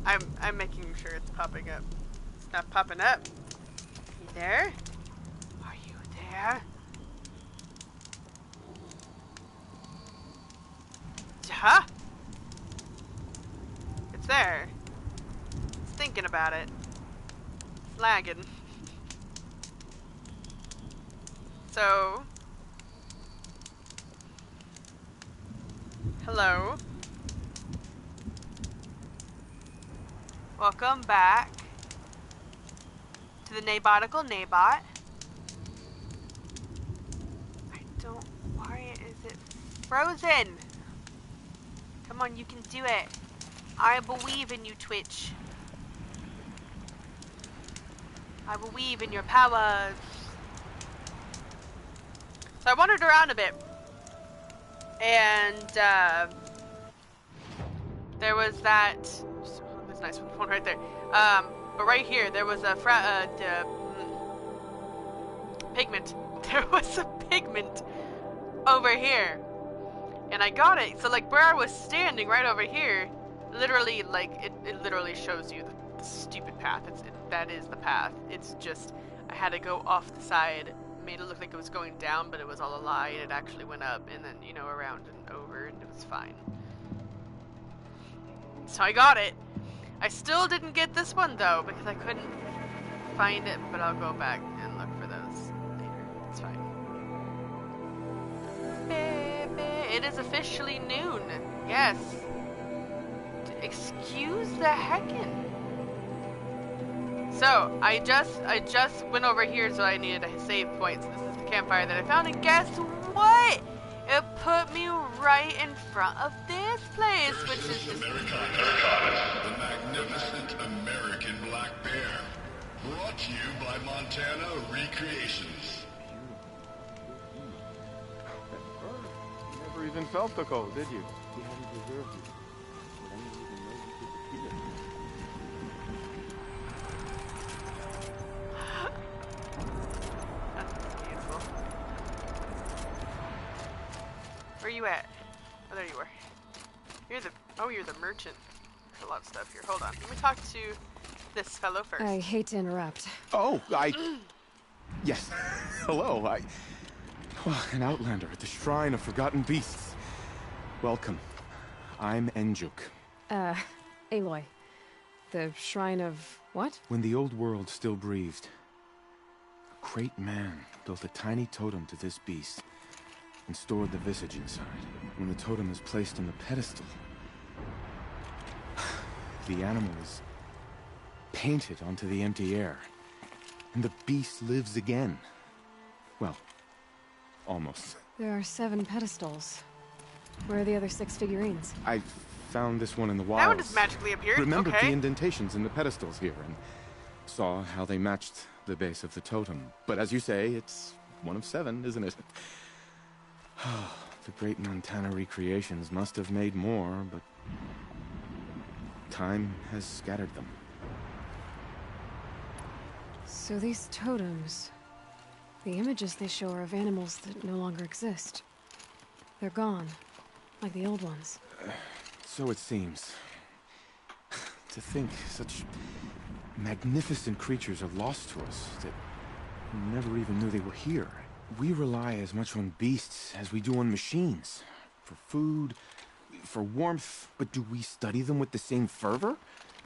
I'm making sure it's popping up. It's not popping up. You there? Are you there? Huh? It's there. It's thinking about it. It's lagging. So, hello. Welcome back to the Naebotical Naebot. Why is it frozen? Come on, you can do it. I believe in you, Twitch. I believe in your powers. So I wandered around a bit. And, there was that... That's nice one right there. But right here, there was a pigment. There was a pigment over here. And I got it. So, like, where I was standing right over here, literally, like, it literally shows you the stupid path. That is the path. It's just, I had to go off the side, made it look like it was going down, but it was all a lie. It actually went up, and then, you know, around and over, and it was fine. So I got it. I still didn't get this one, though, because I couldn't find it, but I'll go back and look for those later. It's fine. It is officially noon. Yes. Excuse the heckin'. So, I just went over here, so I needed a save point. So this is the campfire that I found, and guess what? It put me right in front of this place, which is just... Americana, the magnificent American black bear. Brought to you by Montana Recreations. You never even felt the cold, did you? You hadn't deserved it. But I didn't even know you could feel it. That's beautiful. Where are you at? Oh, there you are. You're the merchant. There's a lot of stuff here. Hold on. Let me talk to this fellow first. I hate to interrupt. Oh, yes. Hello, well, an outlander at the Shrine of Forgotten Beasts. Welcome. I'm Enjuk. Aloy. The Shrine of what? When the old world still breathed, a great man built a tiny totem to this beast and stored the visage inside. When the totem is placed on the pedestal, the animal is painted onto the empty air, and the beast lives again. Well, almost. There are 7 pedestals. Where are the other 6 figurines? I found this one in the wilds. That one just magically appeared. Remembered okay. the indentations in the pedestals here, and saw how they matched the base of the totem. But as you say, it's one of 7, isn't it? The great Montana Recreations must have made more, but time has scattered them. So these totems... the images they show are of animals that no longer exist. They're gone, like the old ones. So it seems. To think such magnificent creatures are lost to us, that we never even knew they were here. We rely as much on beasts as we do on machines. For food, for warmth, but do we study them with the same fervor?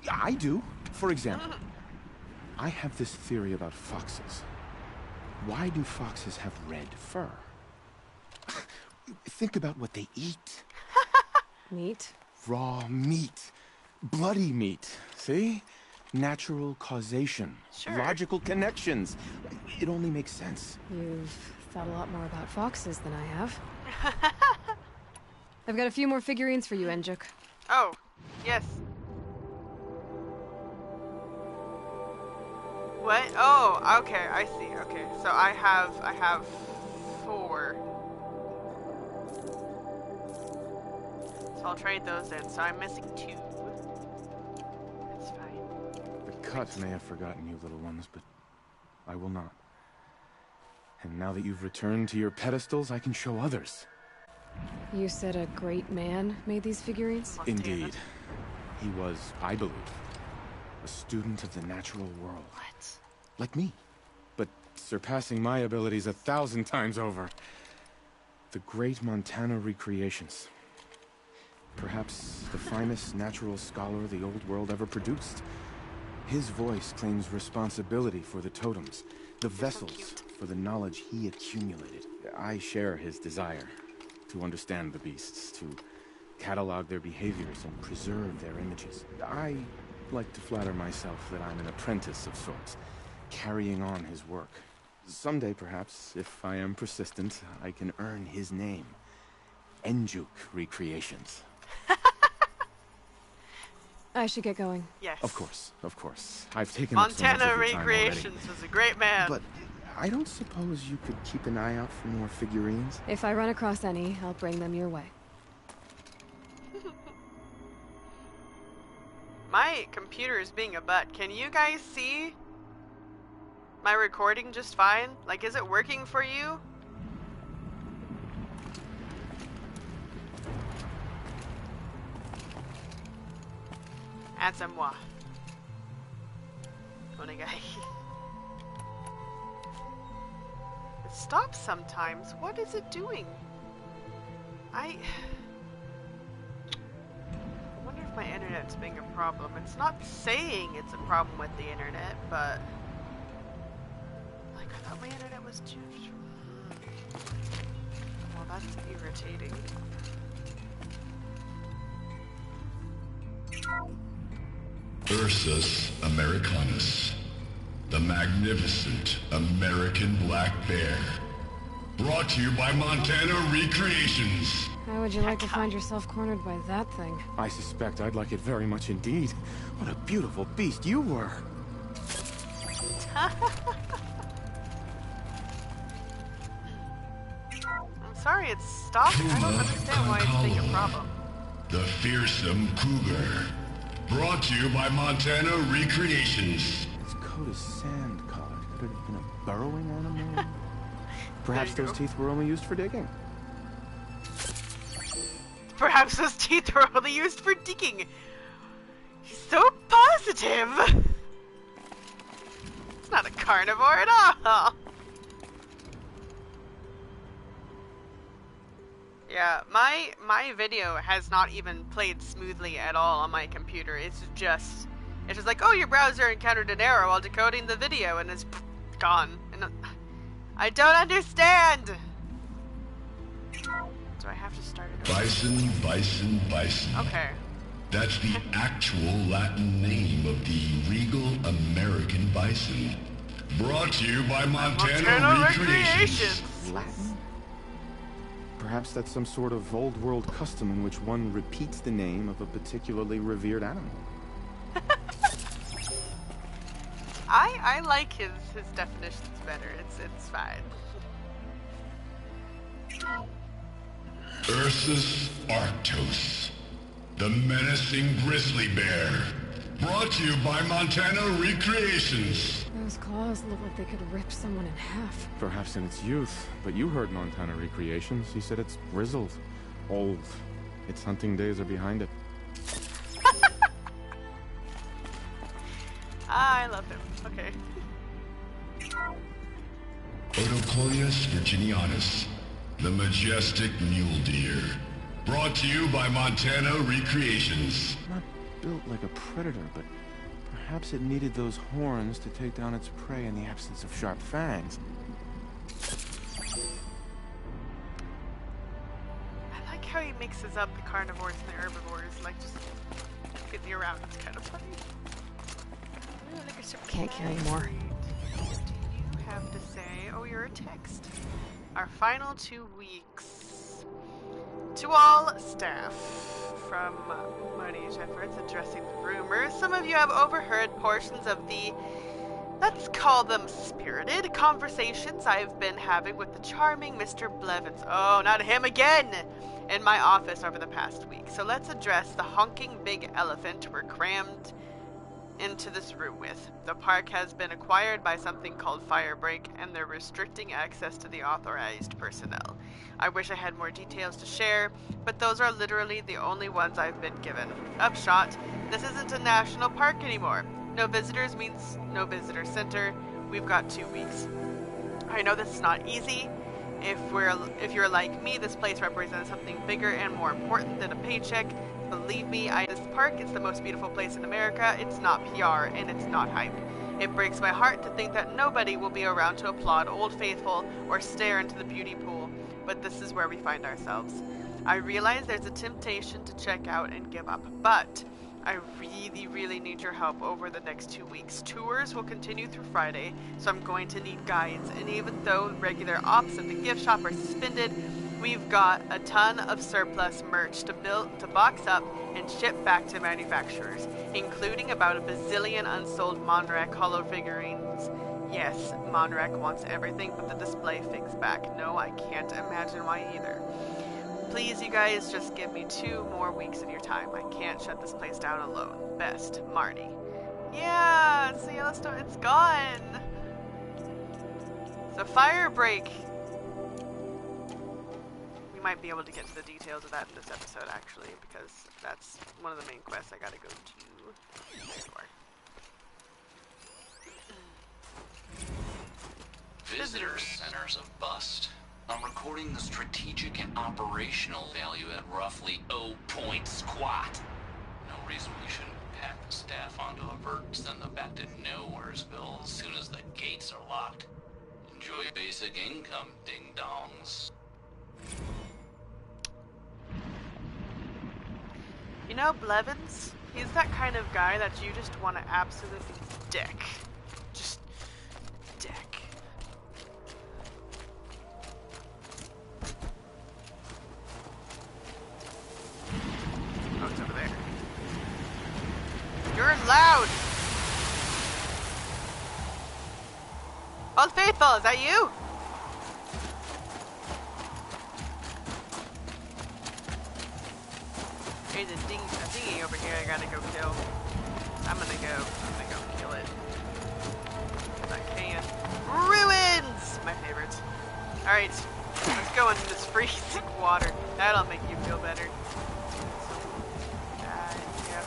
I do. For example, I have this theory about foxes. Why do foxes have red fur? Think about what they eat. Meat? Raw meat. Bloody meat. See? Natural causation. Sure. Logical connections. It only makes sense. You've thought a lot more about foxes than I have. I've got a few more figurines for you, Enjuk. Oh, yes. What? Oh, okay, I see. Okay, so I have 4. So I'll trade those in. So I'm missing 2. That's fine. The cut may have forgotten you, little ones, but I will not. And now that you've returned to your pedestals, I can show others. You said a great man made these figurines? Indeed. He was, I believe, a student of the natural world. What? Like me, but surpassing my abilities 1,000 times over. The great Montana recreations. Perhaps the finest natural scholar the old world ever produced. His voice claims responsibility for the totems, the vessels for the knowledge he accumulated. I share his desire to understand the beasts, to catalog their behaviors and preserve their images. I like to flatter myself that I'm an apprentice of sorts, carrying on his work. Someday, perhaps, if I am persistent, I can earn his name. Enjuk Recreations. I should get going. Yes. Of course, of course. I've taken up so much Montana of your time already. Recreations was a great man. But I don't suppose you could keep an eye out for more figurines? If I run across any, I'll bring them your way. My computer is being a butt. Can you guys see my recording just fine? Like, is it working for you? Aide-moi. Onegai. It stops sometimes. What is it doing? I wonder if my internet's being a problem. It's not saying it's a problem with the internet, but like I thought my internet was too. Well, that's irritating. Ursus Americanus, the magnificent American black bear. Brought to you by Montana Recreations. How would you like to find yourself cornered by that thing? I suspect I'd like it very much indeed. What a beautiful beast you were. I'm sorry, it's stopped. I don't understand why it's being a problem. The fearsome cougar. Brought to you by Montana Recreations. Its coat is sand-colored. Could it have been a burrowing animal? Perhaps those teeth were only used for digging. Perhaps those teeth were only used for digging. He's so positive. It's not a carnivore at all. Yeah, my video has not even played smoothly at all on my computer. It's just like, oh, your browser encountered an error while decoding the video, and it's gone. And I don't understand. Do I have to start it over? Bison, bison, bison. Okay. That's the actual Latin name of the regal American bison. Brought to you by Montana Recreations. Latin? Perhaps that's some sort of old world custom in which one repeats the name of a particularly revered animal. I like his definitions better. It's fine. Ursus Arctos, the menacing grizzly bear. Brought to you by Montana Recreations. Those claws look like they could rip someone in half. Perhaps in its youth, but you heard Montana Recreations. He said it's grizzled, old. Its hunting days are behind it. I love him. Okay. Odocoileus virginianus, the majestic mule deer. Brought to you by Montana Recreations. Not built like a predator, but perhaps it needed those horns to take down its prey in the absence of sharp fangs. I like how he mixes up the carnivores and the herbivores, like just completely around. It's kind of funny. Can't carry more. What do you have to say? Oh, you're a text. Our final 2 weeks. To all staff, from Moni's efforts addressing the rumors, some of you have overheard portions of the, let's call them spirited, conversations I've been having with the charming Mr. Blevins. Oh, not him again! In my office over the past week. So let's address the honking big elephant we're crammed into this room with. The park has been acquired by something called Firebreak, and they're restricting access to the authorized personnel. I wish I had more details to share, but those are literally the only ones I've been given. Upshot, this isn't a national park anymore. No visitors means no visitor center. We've got 2 weeks. I know this is not easy. If you're like me, this place represents something bigger and more important than a paycheck. Believe me, this park is the most beautiful place in America. It's not PR, and it's not hype. It breaks my heart to think that nobody will be around to applaud Old Faithful or stare into the beauty pool, but this is where we find ourselves. I realize there's a temptation to check out and give up, but I really need your help over the next 2 weeks. Tours will continue through Friday, so I'm going to need guides, and even though regular ops at the gift shop are suspended, we've got a ton of surplus merch to box up and ship back to manufacturers, including about a bazillion unsold Monrek holo figurines. Yes, Monrek wants everything but the display fix back. No, I can't imagine why either. Please, you guys, just give me 2 more weeks of your time. I can't shut this place down alone. Best, Marnie. Yeah, so Yellowstone, it's gone. So Firebreak. We might be able to get to the details of that in this episode, actually, because that's one of the main quests I gotta go to. Visitor centers of bust. I'm recording the strategic and operational value at roughly 0 point squat. No reason we shouldn't pack the staff onto a vert and send them back to Nowheresville as soon as the gates are locked. Enjoy basic income, ding-dongs. You know, Blevins, he's that kind of guy that you just want to absolutely deck. Just deck. Oh, it's over there. You're loud! Old Faithful, is that you? There's a thingy over here I gotta go kill. I'm gonna go kill it. If I can. Ruins! My favorite. Alright, let's go into this freezing water. That'll make you feel better. Yep.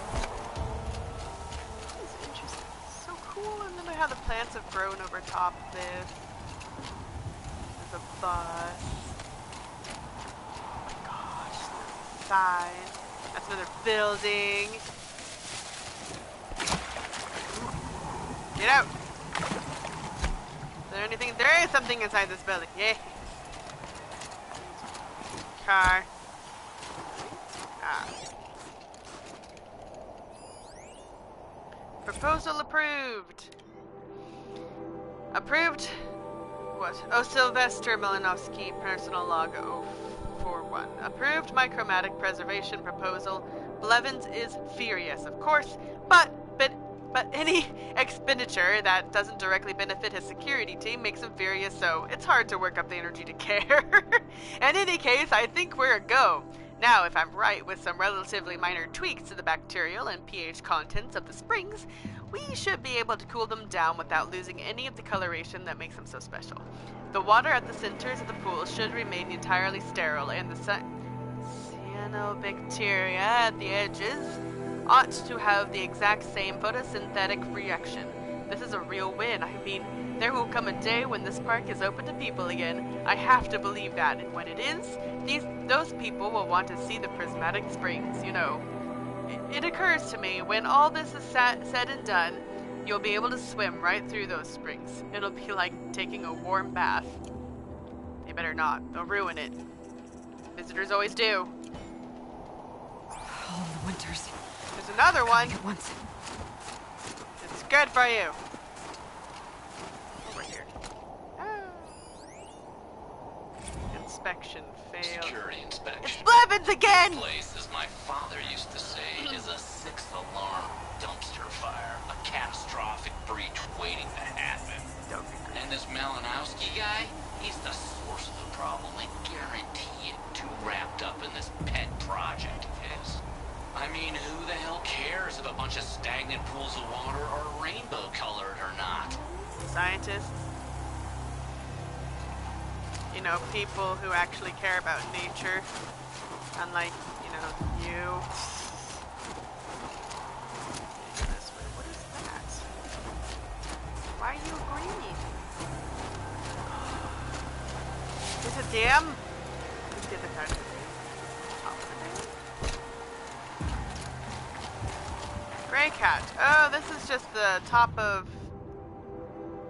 This is interesting. It's so cool. And then how the plants have grown over top of this. There's a bus. Oh my gosh, there's a sign. That's another building. Get out! Is there anything? There is something inside this building. Yeah. Car. Ah. Proposal approved. Approved? What? Oh, Sylvester Malinowski, personal log 041. Approved my chromatic preservation proposal. Blevins is furious, of course, but any expenditure that doesn't directly benefit his security team makes him furious, so it's hard to work up the energy to care. In any case, I think we're a go. Now, if I'm right with some relatively minor tweaks to the bacterial and pH contents of the springs, we should be able to cool them down without losing any of the coloration that makes them so special. The water at the centers of the pool should remain entirely sterile, and the cyanobacteria at the edges ought to have the exact same photosynthetic reaction. This is a real win. I mean, there will come a day when this park is open to people again. I have to believe that, and when it is, those people will want to see the prismatic springs, you know. It occurs to me, when all this is said and done, you'll be able to swim right through those springs. It'll be like taking a warm bath. They better not. They'll ruin it. Visitors always do. All the winters. There's another one. At once. It's good for you. Over here. Inspection failed. Security inspection. It's Blevins again! This place, as my father used to say, is a 6th alarm dumpster fire. A catastrophic breach waiting to happen. And this Malinowski guy, he's the source of the problem. I guarantee it. Too wrapped up in this pet project of his. I mean, who the hell cares if a bunch of staff stagnant pools of water are rainbow colored or not. Scientists. You know, people who actually care about nature. Unlike, you know, you. This way. What is that? Why are you green? Is it a dam? Let's get the card. Gray cat. Oh, this is just the top of...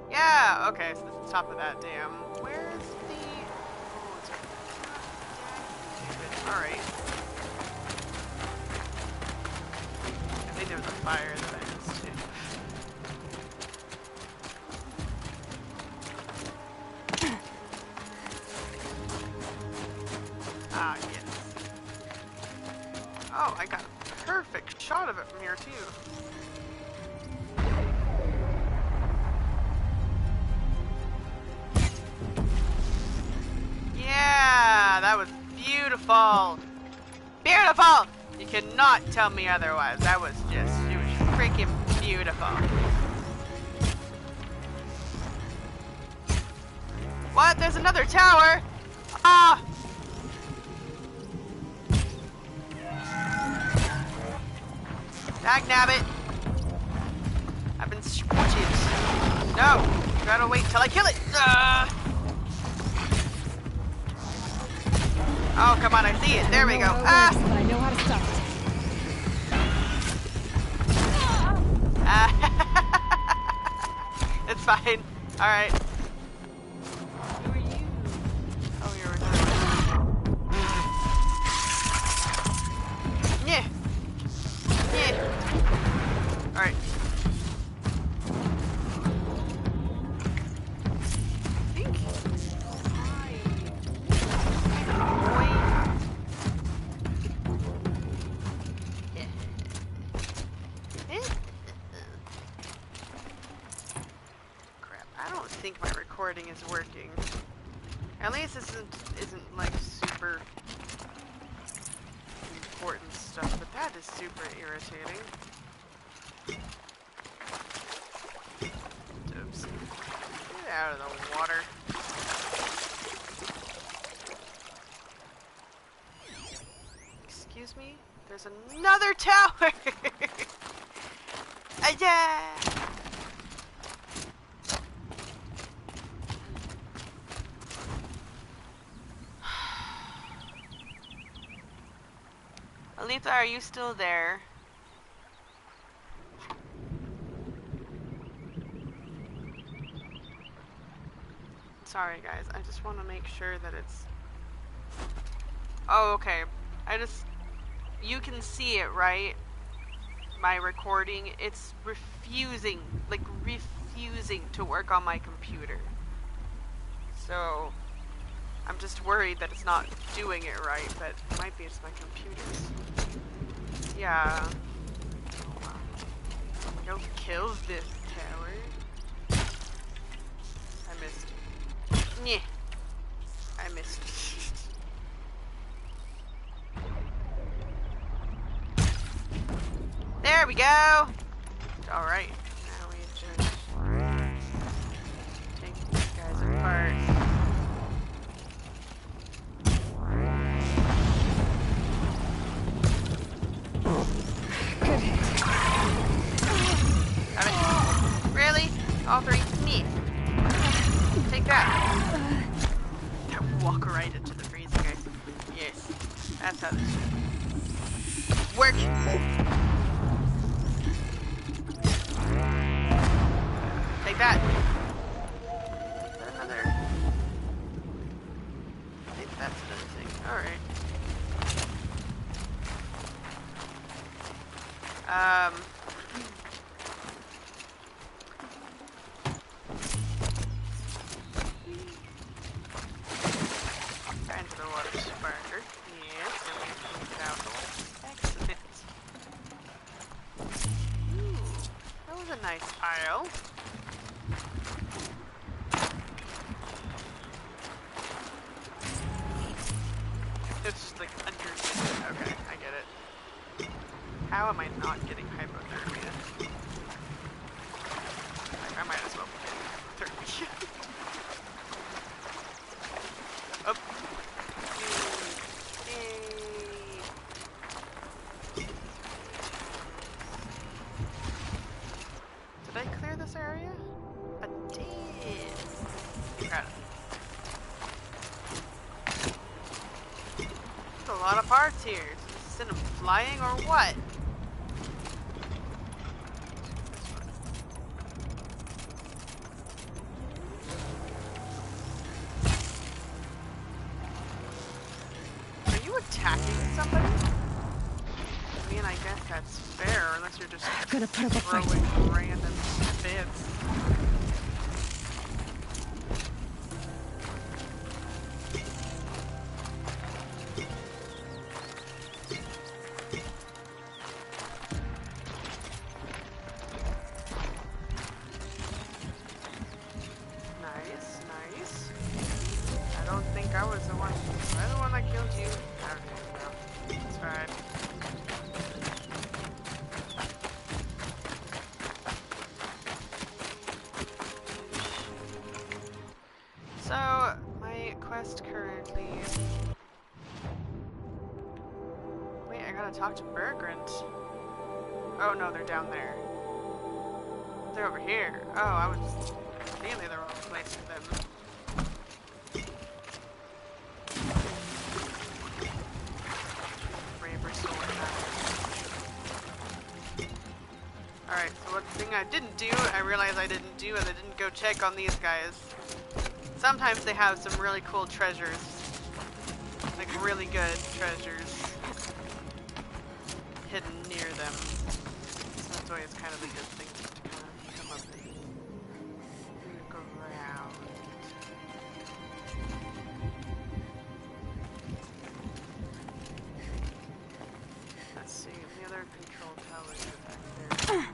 Yeah, okay, so this is the top of that dam. Where's the... Oh, it's alright. I think there was a fire that I missed too. Ah, yes. Oh, I got a perfect shot of it from here too. Yeah, that was beautiful. Beautiful! You cannot tell me otherwise. That was just, it was freaking beautiful. What? There's another tower? Ah! Dag nabbit. I've been squished. No! Gotta wait till I kill it! Oh, come on, I see it. There we go. Ah! But I know how to stop it. It's fine. Alright. Who are you? Oh, you're another one. Yeah. Yeah. Alright. Is working. At least this isn't like super important stuff, but that is super irritating. Oops. Get out of the water. Excuse me? There's another tower! Yeah! Alita, are you still there? Sorry guys, I just want to make sure that it's... Oh, okay. You can see it, right? My recording, it's refusing to work on my computer. So... I'm just worried that it's not doing it right, but it might be it's my computer's. Yeah. Go kill this tower. I missed. Yeah. I missed. There we go! Alright. Now we just take these guys apart. All three. Me. Take that. Walk right into the freezer, guys. Yes. That's how this should work. Take that. Another. I think that's another thing. Alright. Nice pile. It's just like underneath it. Okay, I get it. How am I not getting hypothermia? crap. There's a lot of parts here. Just send them flying or what? Are you attacking somebody? I mean, I guess that's fair, unless you're just gonna put up a fight. throwing random bits. Nice, nice. I don't think I was the one. Was I the one that killed you? Okay, well, it's fine. So, my quest currently... Wait, I gotta talk to Bergrant. Oh no, they're down there. They're over here. Oh, I was nearly the wrong place for them. Braver sword. Alright, so one thing I didn't do, I realized I didn't do, is I didn't go check on these guys. Sometimes they have some really cool treasures. Like really good treasures hidden near them. So that's always kind of a good thing to kind of come up and look around. Let's see, the other control towers are back there.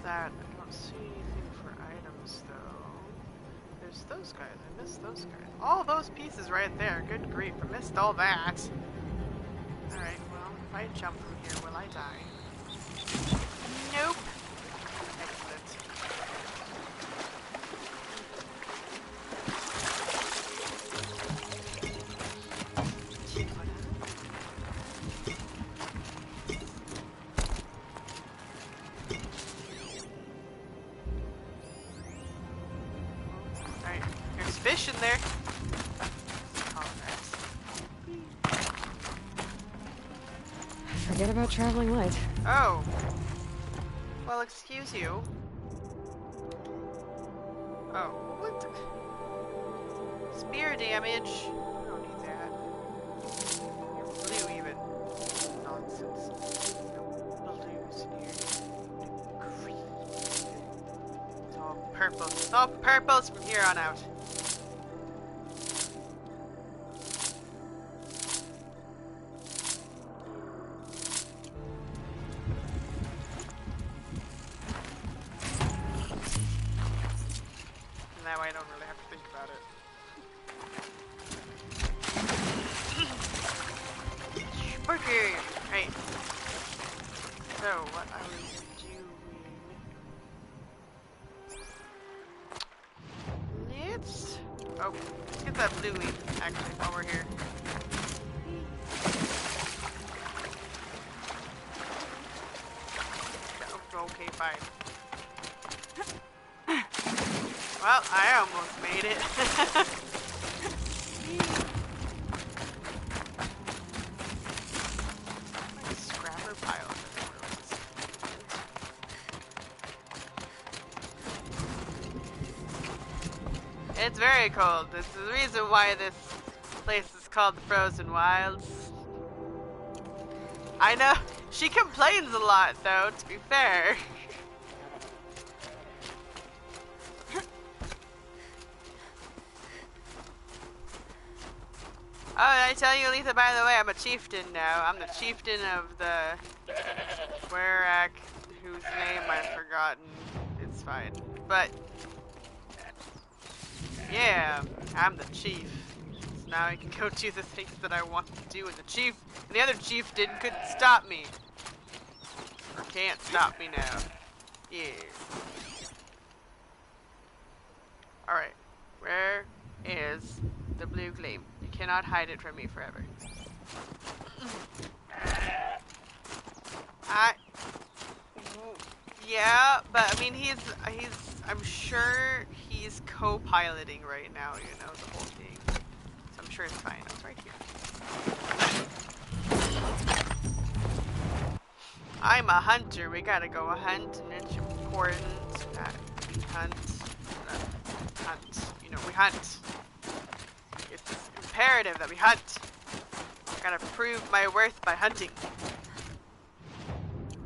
That I don't see anything for items though. There's those guys. I missed those guys. All those pieces right there. Good grief, I missed all that. Alright, well, if I jump from here, will I die? Nope. Excellent. Alright, there's fish in there. Forget about traveling light. Oh. Well, excuse you. Oh, what the? Spear damage. I don't need that. You're blue even. Nonsense. No blues in here. Green. It's all purple. It's all purples from here on out. That way I don't really have to think about it. Spooky! Right. So, what I was doing... Let's... Oh, let's get that blue leaf, actually, while we're here. Okay, fine. Well, I almost made it. Scrapper pile. It's very cold. This is the reason why this place is called the Frozen Wilds. I know, she complains a lot though, to be fair. Oh, did I tell you, Letha, by the way, I'm a chieftain now. I'm the chieftain of the Werak, whose name I've forgotten. It's fine. But, yeah, I'm the chief. So now I can go do the things that I want to do, and the other chieftain couldn't stop me. Or can't stop me now. Yeah. Alright, where is the blue gleam? You cannot hide it from me forever. Yeah, but I mean, I'm sure he's co-piloting right now, you know, the whole thing. So I'm sure it's fine. It's right here. I'm a hunter. We gotta go hunt, and it's important that we hunt. You know, we hunt. It's imperative that we hunt. I gotta prove my worth by hunting.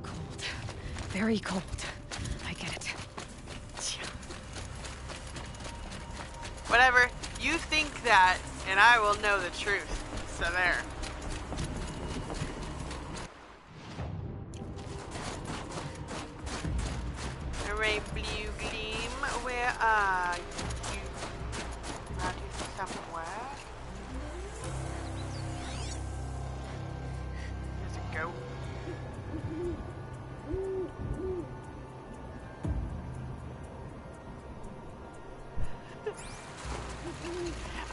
Cold. Very cold. I get it. Whatever. You think that, and I will know the truth. So there. Alright, Blue Gleam, where are you? Around here somewhere? There's a goat.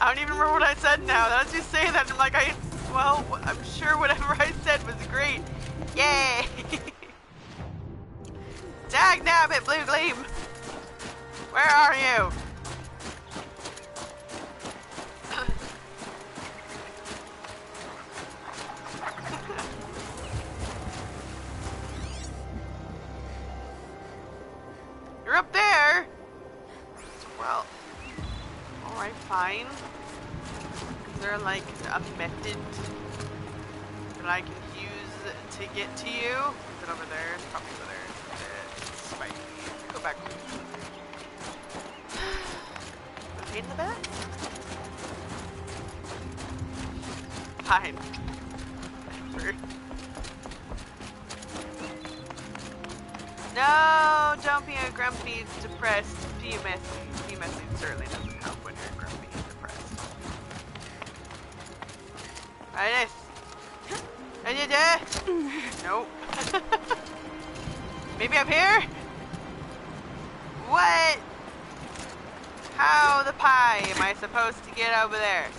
I don't even remember what I said now. As you say that, I'm like, well, I'm sure whatever I said was great. Yay! Dag nabbit, Blue Gleam! Where are you? You're up there! Well, alright, fine. Is there like a method that I can use to get to you? Is it over there? It's probably over there. It's spiky. Go back. A pain in the back? Fine. No, don't be a grumpy, depressed PMSy. PMSy certainly doesn't help when you're grumpy and depressed. Try this. Are you there? Nope. Maybe up here? What? How the pie am I supposed to get over there?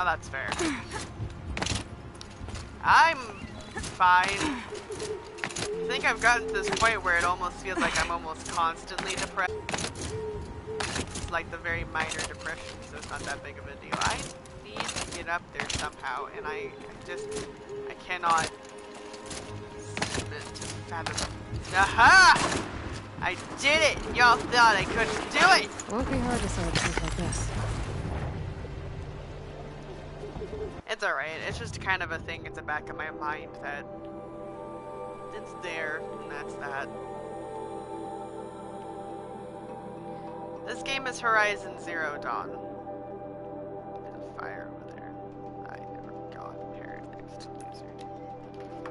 Oh, that's fair. I'm fine. I think I've gotten to this point where it almost feels like I'm almost constantly depressed. It's like the very minor depression, so it's not that big of a deal. I need to get up there somehow, and I cannot fathom. Aha! I did it! Y'all thought I couldn't do it! Won't be hard to solve things like this. It's alright, it's just kind of a thing in the back of my mind that it's there, and that's that. This game is Horizon Zero Dawn. There's a fire over there. I never got paired next to Loser.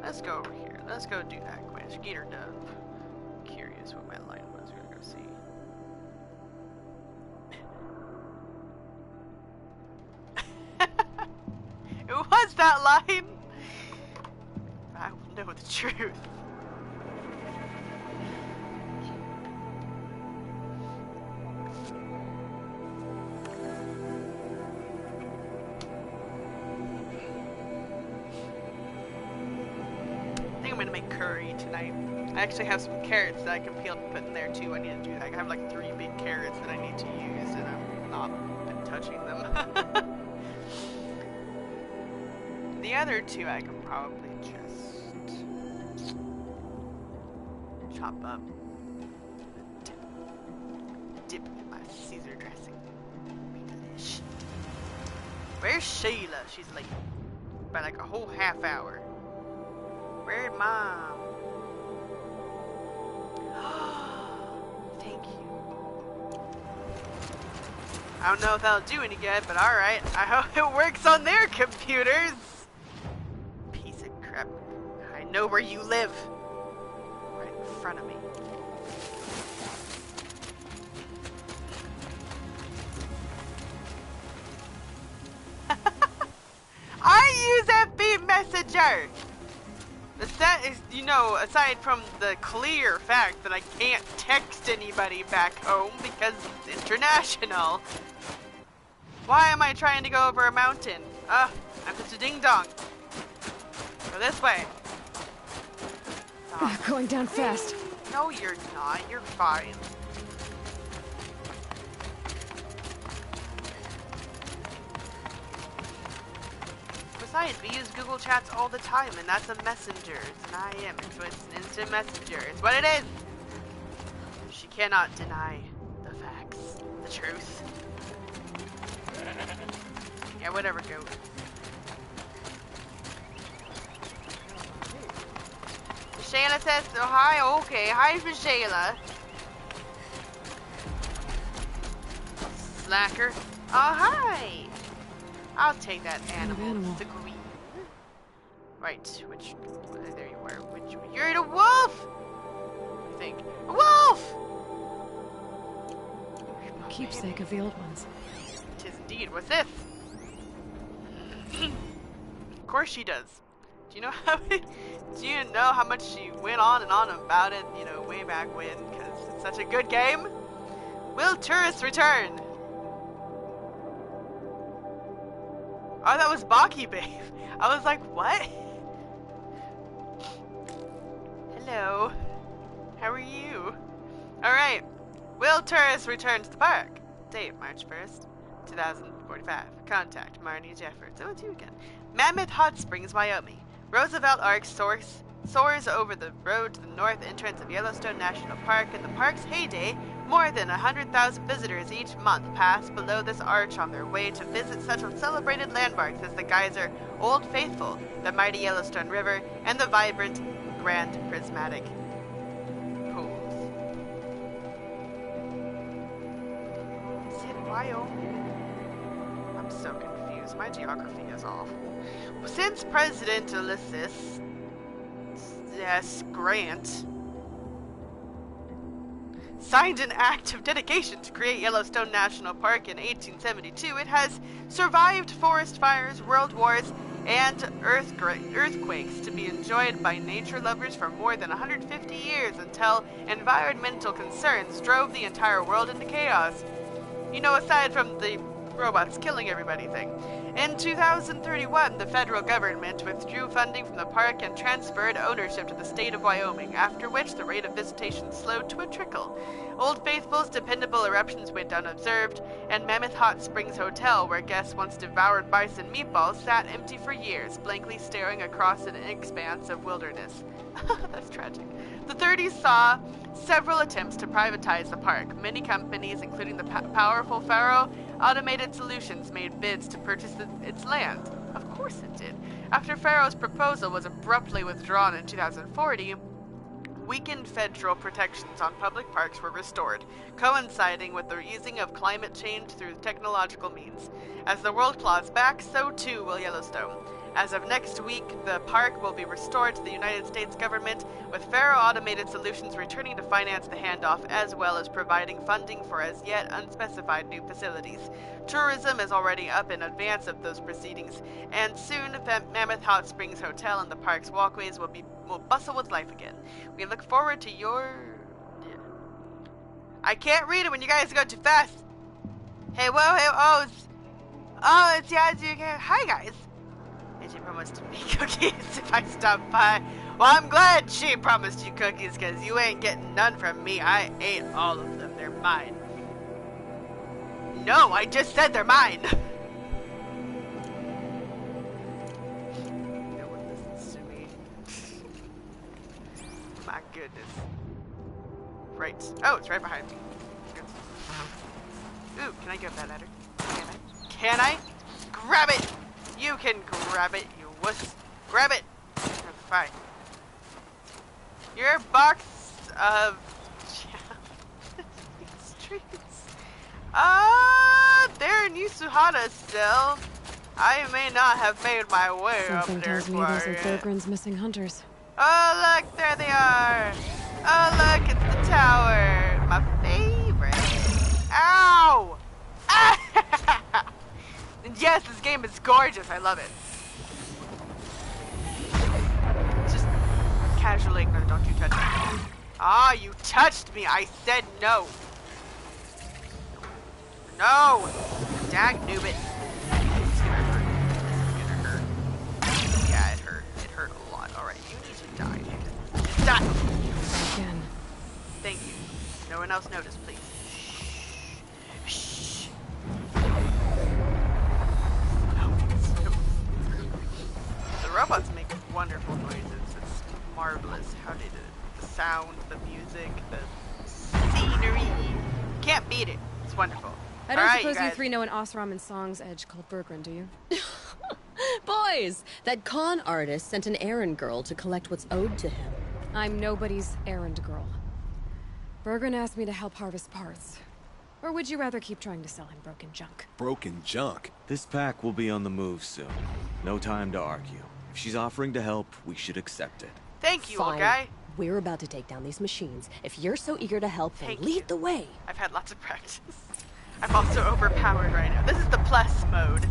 Let's go over here. Let's go do that quest. Get her done. Curious what my line was. We're gonna go see. Who was that line? I will know the truth. I think I'm gonna make curry tonight. I actually have some carrots that I can peel and put in there too. I need to do that. I have like 3 big carrots that I need to use, and I've not been touching them. The other 2 I can probably just chop up, dip in my Caesar dressing. Be delish. Where's Sheila? She's late by like a whole half hour. Where'd Mom? Thank you. I don't know if that'll do any good, but alright. I hope it works on their computers. Piece of crap. I know where you live. Right in front of me. I use FB Messenger! The set is, you know, aside from the clear fact that I can't text anybody back home because it's international. Why am I trying to go over a mountain? I'm such a ding-dong. Go this way. Stop. Going down fast. No, you're not. You're fine. Besides, we use Google Chats all the time, and that's a messenger. It's an IM. It's an instant messenger. It's what it is. She cannot deny the facts, the truth. Yeah, whatever, goat. Shayla says, oh, hi, okay. Hi, Shayla. Slacker. Oh, hi. I'll take that animal. The green. Right, which, there you are. You're a wolf! I think. A wolf! Keepsake of the old ones. Tis indeed. What's this? Of course she does. Do you know how much she went on and on about it, you know, way back when, because it's such a good game? Will tourists return? Oh, that was Baki Babe. I was like, what? Hello. How are you? Alright. Will tourists return to the park? Date, March 1st, 2045. Contact, Marnie Jeffords. Oh, it's you again. Mammoth Hot Springs, Wyoming. Roosevelt Arc soars over the road to the north entrance of Yellowstone National Park. In the park's heyday, more than 100,000 visitors each month pass below this arch on their way to visit such celebrated landmarks as the geyser Old Faithful, the mighty Yellowstone River, and the vibrant Grand Prismatic pools. Is it Wyoming? I'm so confused. My geography is off. Since President Ulysses S. Grant signed an act of dedication to create Yellowstone National Park in 1872, it has survived forest fires, world wars, and earthquakes to be enjoyed by nature lovers for more than 150 years until environmental concerns drove the entire world into chaos. You know, aside from the robots killing everybody thing. In 2031, the federal government withdrew funding from the park and transferred ownership to the state of Wyoming, after which the rate of visitation slowed to a trickle. Old Faithful's dependable eruptions went unobserved, and Mammoth Hot Springs Hotel, where guests once devoured bison meatballs, sat empty for years, blankly staring across an expanse of wilderness. That's tragic. The 30s saw several attempts to privatize the park. Many companies, including the powerful Faro Automated Solutions, made bids to purchase its land. Of course it did. After Faro's proposal was abruptly withdrawn in 2040, weakened federal protections on public parks were restored, coinciding with the easing of climate change through technological means. As the world claws back, so too will Yellowstone. As of next week, the park will be restored to the United States government, with Faro Automated Solutions returning to finance the handoff, as well as providing funding for as yet unspecified new facilities. Tourism is already up in advance of those proceedings, and soon Mammoth Hot Springs Hotel and the park's walkways will bustle with life again. We look forward to your... I can't read it when you guys go too fast. Hey, whoa, hey, it's Yazoo again. Hi, guys. And she promised to make cookies if I stop by. Well, I'm glad she promised you cookies, because you ain't getting none from me. I ate all of them. They're mine. No, I just said they're mine. No one listens to me. My goodness. Right. Oh, it's right behind me. Ooh, can I grab that ladder? Can I? Grab it! You can grab it, you wuss. Grab it! Fine. Your box of... streets. They're in Yusuhara still. I may not have made my way Something up there tells me those are Thorgrim's missing hunters. Oh, look, there they are. Oh, look, it's the tower. My favorite. Ow! Yes, this game is gorgeous. I love it. Just casually ignore. Don't you touch me. Ah, you touched me. I said no. No. Dag noob it. Stop! Again. Thank you. No one else noticed, please. Shh. The robots make wonderful noises. It's marvelous how they did it. The sound, the music, the scenery. Can't beat it. It's wonderful. I don't Alright, suppose you guys. three know an Osram and Song's edge called Bergren, do you? Boys, that con artist sent an errand girl to collect what's owed to him. I'm nobody's errand girl. Bergren asked me to help harvest parts. Or would you rather keep trying to sell him broken junk? Broken junk? This pack will be on the move soon. No time to argue. If she's offering to help, we should accept it. Thank you, old Fine. guy. We're about to take down these machines. If you're so eager to help, then Thank lead you. the way. I've had lots of practice. I'm also overpowered right now. This is the plus mode.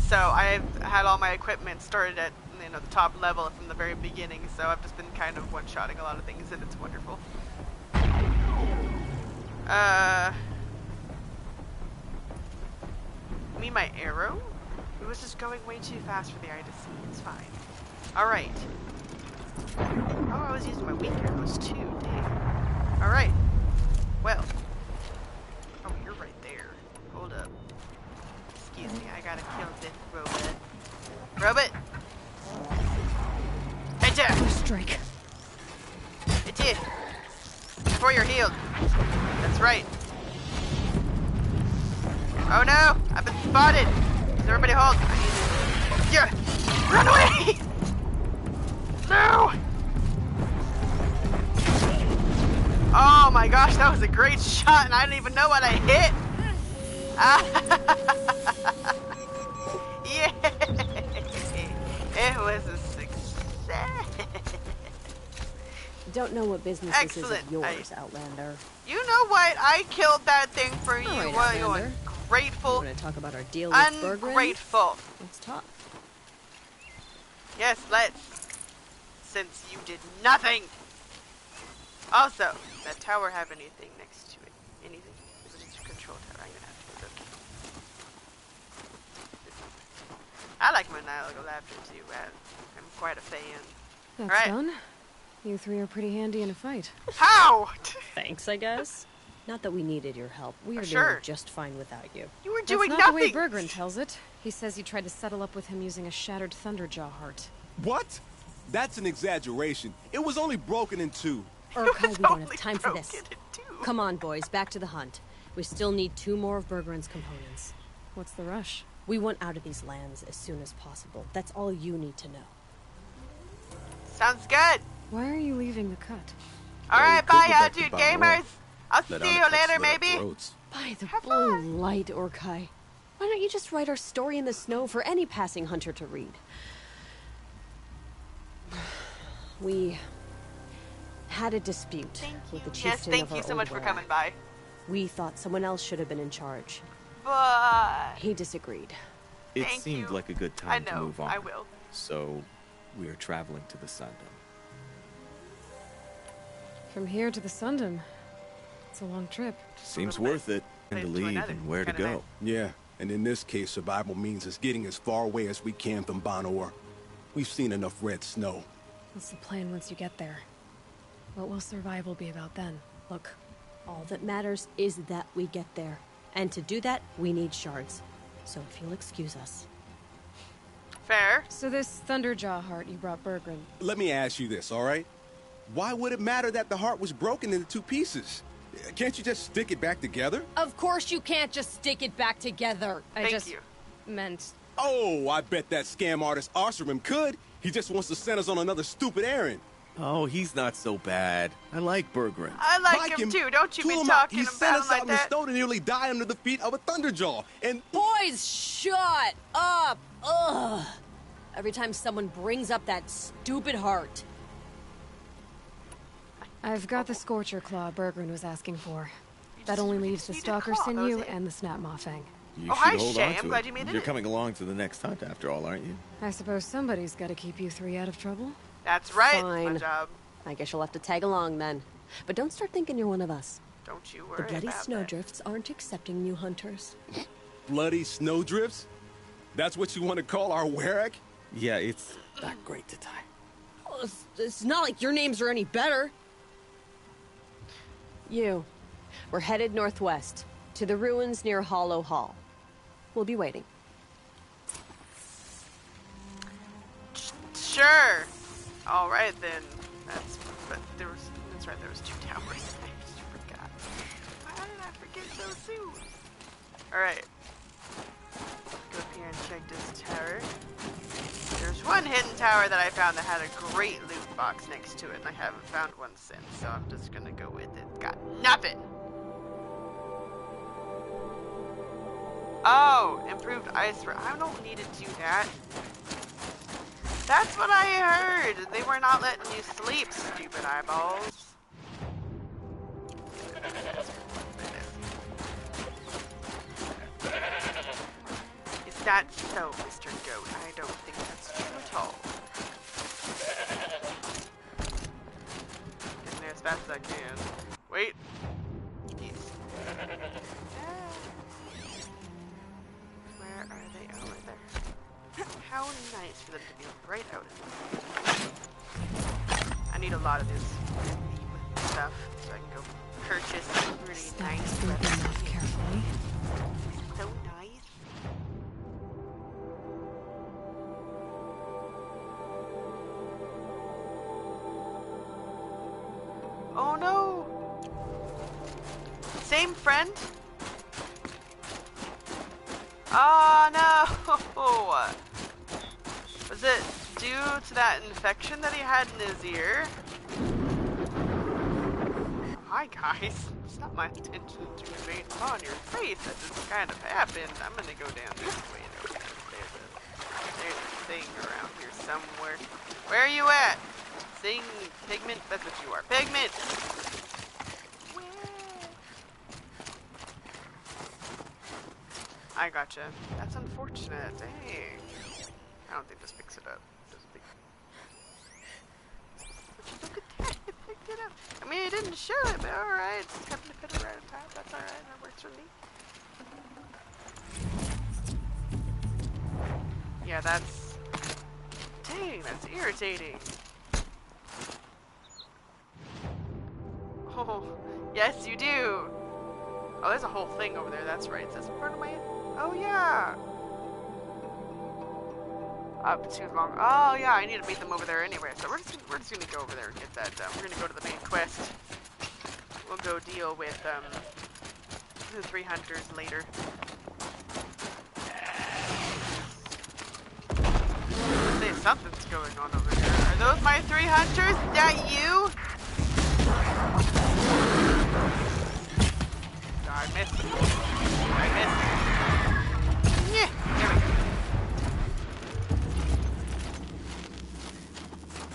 So I've had all my equipment started at, you know, the top level from the very beginning. So I've just been kind of one-shotting a lot of things, and it's wonderful. You mean my arrow? It was just going way too fast for the eye to see. It's fine. Alright. Oh, I was using my weak arrows too. Dang. Alright. Well. Oh, you're right there. Hold up. Excuse me, I gotta kill this robot. Robot! Right there! Strike. It did. Before you're healed. That's right. Oh no! I've been spotted! Everybody hold. Yeah! Run away! No! Oh my gosh, that was a great shot and I didn't even know what I hit! Yeah! It was a success! Don't know what business this is Excellent. of yours, Outlander. You know what? I killed that thing for you. All right, Well, you Outlander. ungrateful. Want to talk about our deal with Bergren? Ungrateful. Let's talk. Yes, let's. Since you did nothing. Also, that tower have anything next to it? Anything? Is it just a control tower? I'm gonna have to look. I like maniacal laughter too. I'm quite a fan. That's Right. done. You three are pretty handy in a fight. How? Thanks, I guess. Not that we needed your help. We are Sure. doing just fine without you. You were That's doing not nothing. the way Bergren tells it. He says you tried to settle up with him using a shattered Thunderjaw heart. What? That's an exaggeration. It was only broken in two. Urkai, we don't Only have time for this. broken in two. Come on, boys, back to the hunt. We still need 2 more of Bergren's components. What's the rush? We want out of these lands as soon as possible. That's all you need to know. Sounds good. Why are you leaving the cut? All right, could go bye, back to dude Balmoral. gamers. I'll Let see you Annika later, slit our maybe. throats. By the Have blue fun. light, Urkai. Why don't you just write our story in the snow for any passing hunter to read? We had a dispute Thank with you. the Yes, chieftain thank of our you so old much for lair. coming by. We thought someone else should have been in charge. But He disagreed. It Thank seemed you. like a good I time to know. move on. I will. So, we are traveling to the Sundom. From here to the Sundom. It's a long trip. Seems little bit. worth it. And to Place to leave another. and where to Kinda go. Yeah, and in this case, survival means us getting as far away as we can from Banor. We've seen enough red snow. What's the plan once you get there? What will survival be about then? Look, all that matters is that we get there. And to do that, we need shards. So if you'll excuse us. Fair. So this Thunderjaw heart you brought Bergren. Let me ask you this, all right? Why would it matter that the heart was broken into 2 pieces? Can't you just stick it back together? Of course you can't just stick it back together. I Thank just you. meant Oh, I bet that scam artist Arsarim could. He just wants to send us on another stupid errand. Oh, he's not so bad. I like Bergren. I like him too. Don't you Tool be him out. talking He about sent him us like out in the that. snow to nearly die under the feet of a Thunderjaw. And Boys, shut up! Ugh! Every time someone brings up that stupid heart. I've got the Scorcher Claw Bergren was asking for. You That just- only you leaves just the need to Stalker claw Sinew those in. and the Snap Moffang. You Oh, should hi, hold Shay. on I'm to glad it. you made it You're in. coming along to the next hunt after all, aren't you? I suppose somebody's got to keep you three out of trouble. That's right. It's Fine. my job. I guess you'll have to tag along then. But don't start thinking you're one of us. Don't you The worry bloody about that. snowdrifts aren't accepting new hunters. bloody snowdrifts? That's what you want to call our Warwick? Yeah, it's not great to tie. Well, it's not like your names are any better. We're headed northwest, to the ruins near Hollow Hall. We'll be waiting. Sure. All right then. That's right. There was 2 towers. I just forgot. How did I forget so soon? All right. Go up here and check this tower. There's one hidden tower that I found that had a great loot box next to it, and I haven't found one since. So I'm just gonna go with it. Got nothing. Oh, improved ice. I don't need to do that. That's what I heard. They were not letting you sleep, stupid eyeballs. Is that so, Mr. Goat? I don't think that's true at all. Getting there as fast as I can. Wait. Jeez. Where are they? Oh, right there. How nice for them to be right out in the I need a lot of this stuff so I can go purchase really nice weapons. Carefully. So nice. Oh no! Same friend? Oh no! Was it due to that infection that he had in his ear? Hi guys, it's not my intention to remain on your face. That just kind of happened. I'm gonna go down this way though. There's a thing around here somewhere. Where are you at? Thing, Pigment? That's what you are. Pigment! I gotcha. That's unfortunate. Dang. I don't think this picks it up. But look at that. It picked it up. I mean, it didn't show it, but alright. It's having to put it right on top. That's alright. That works for me. Yeah, that's... Dang, that's irritating. Oh, yes, you do. Oh, there's a whole thing over there. That's right. It says in front of my... Oh, yeah. Up too long. Oh, yeah, I need to meet them over there anyway. So we're just gonna go over there and get that done. We're gonna go to the main quest. We'll go deal with the 3 hunters later. Say something's going on over there. Are those my 3 hunters? Is that you? Oh, I missed. I missed. Yeah, there we go.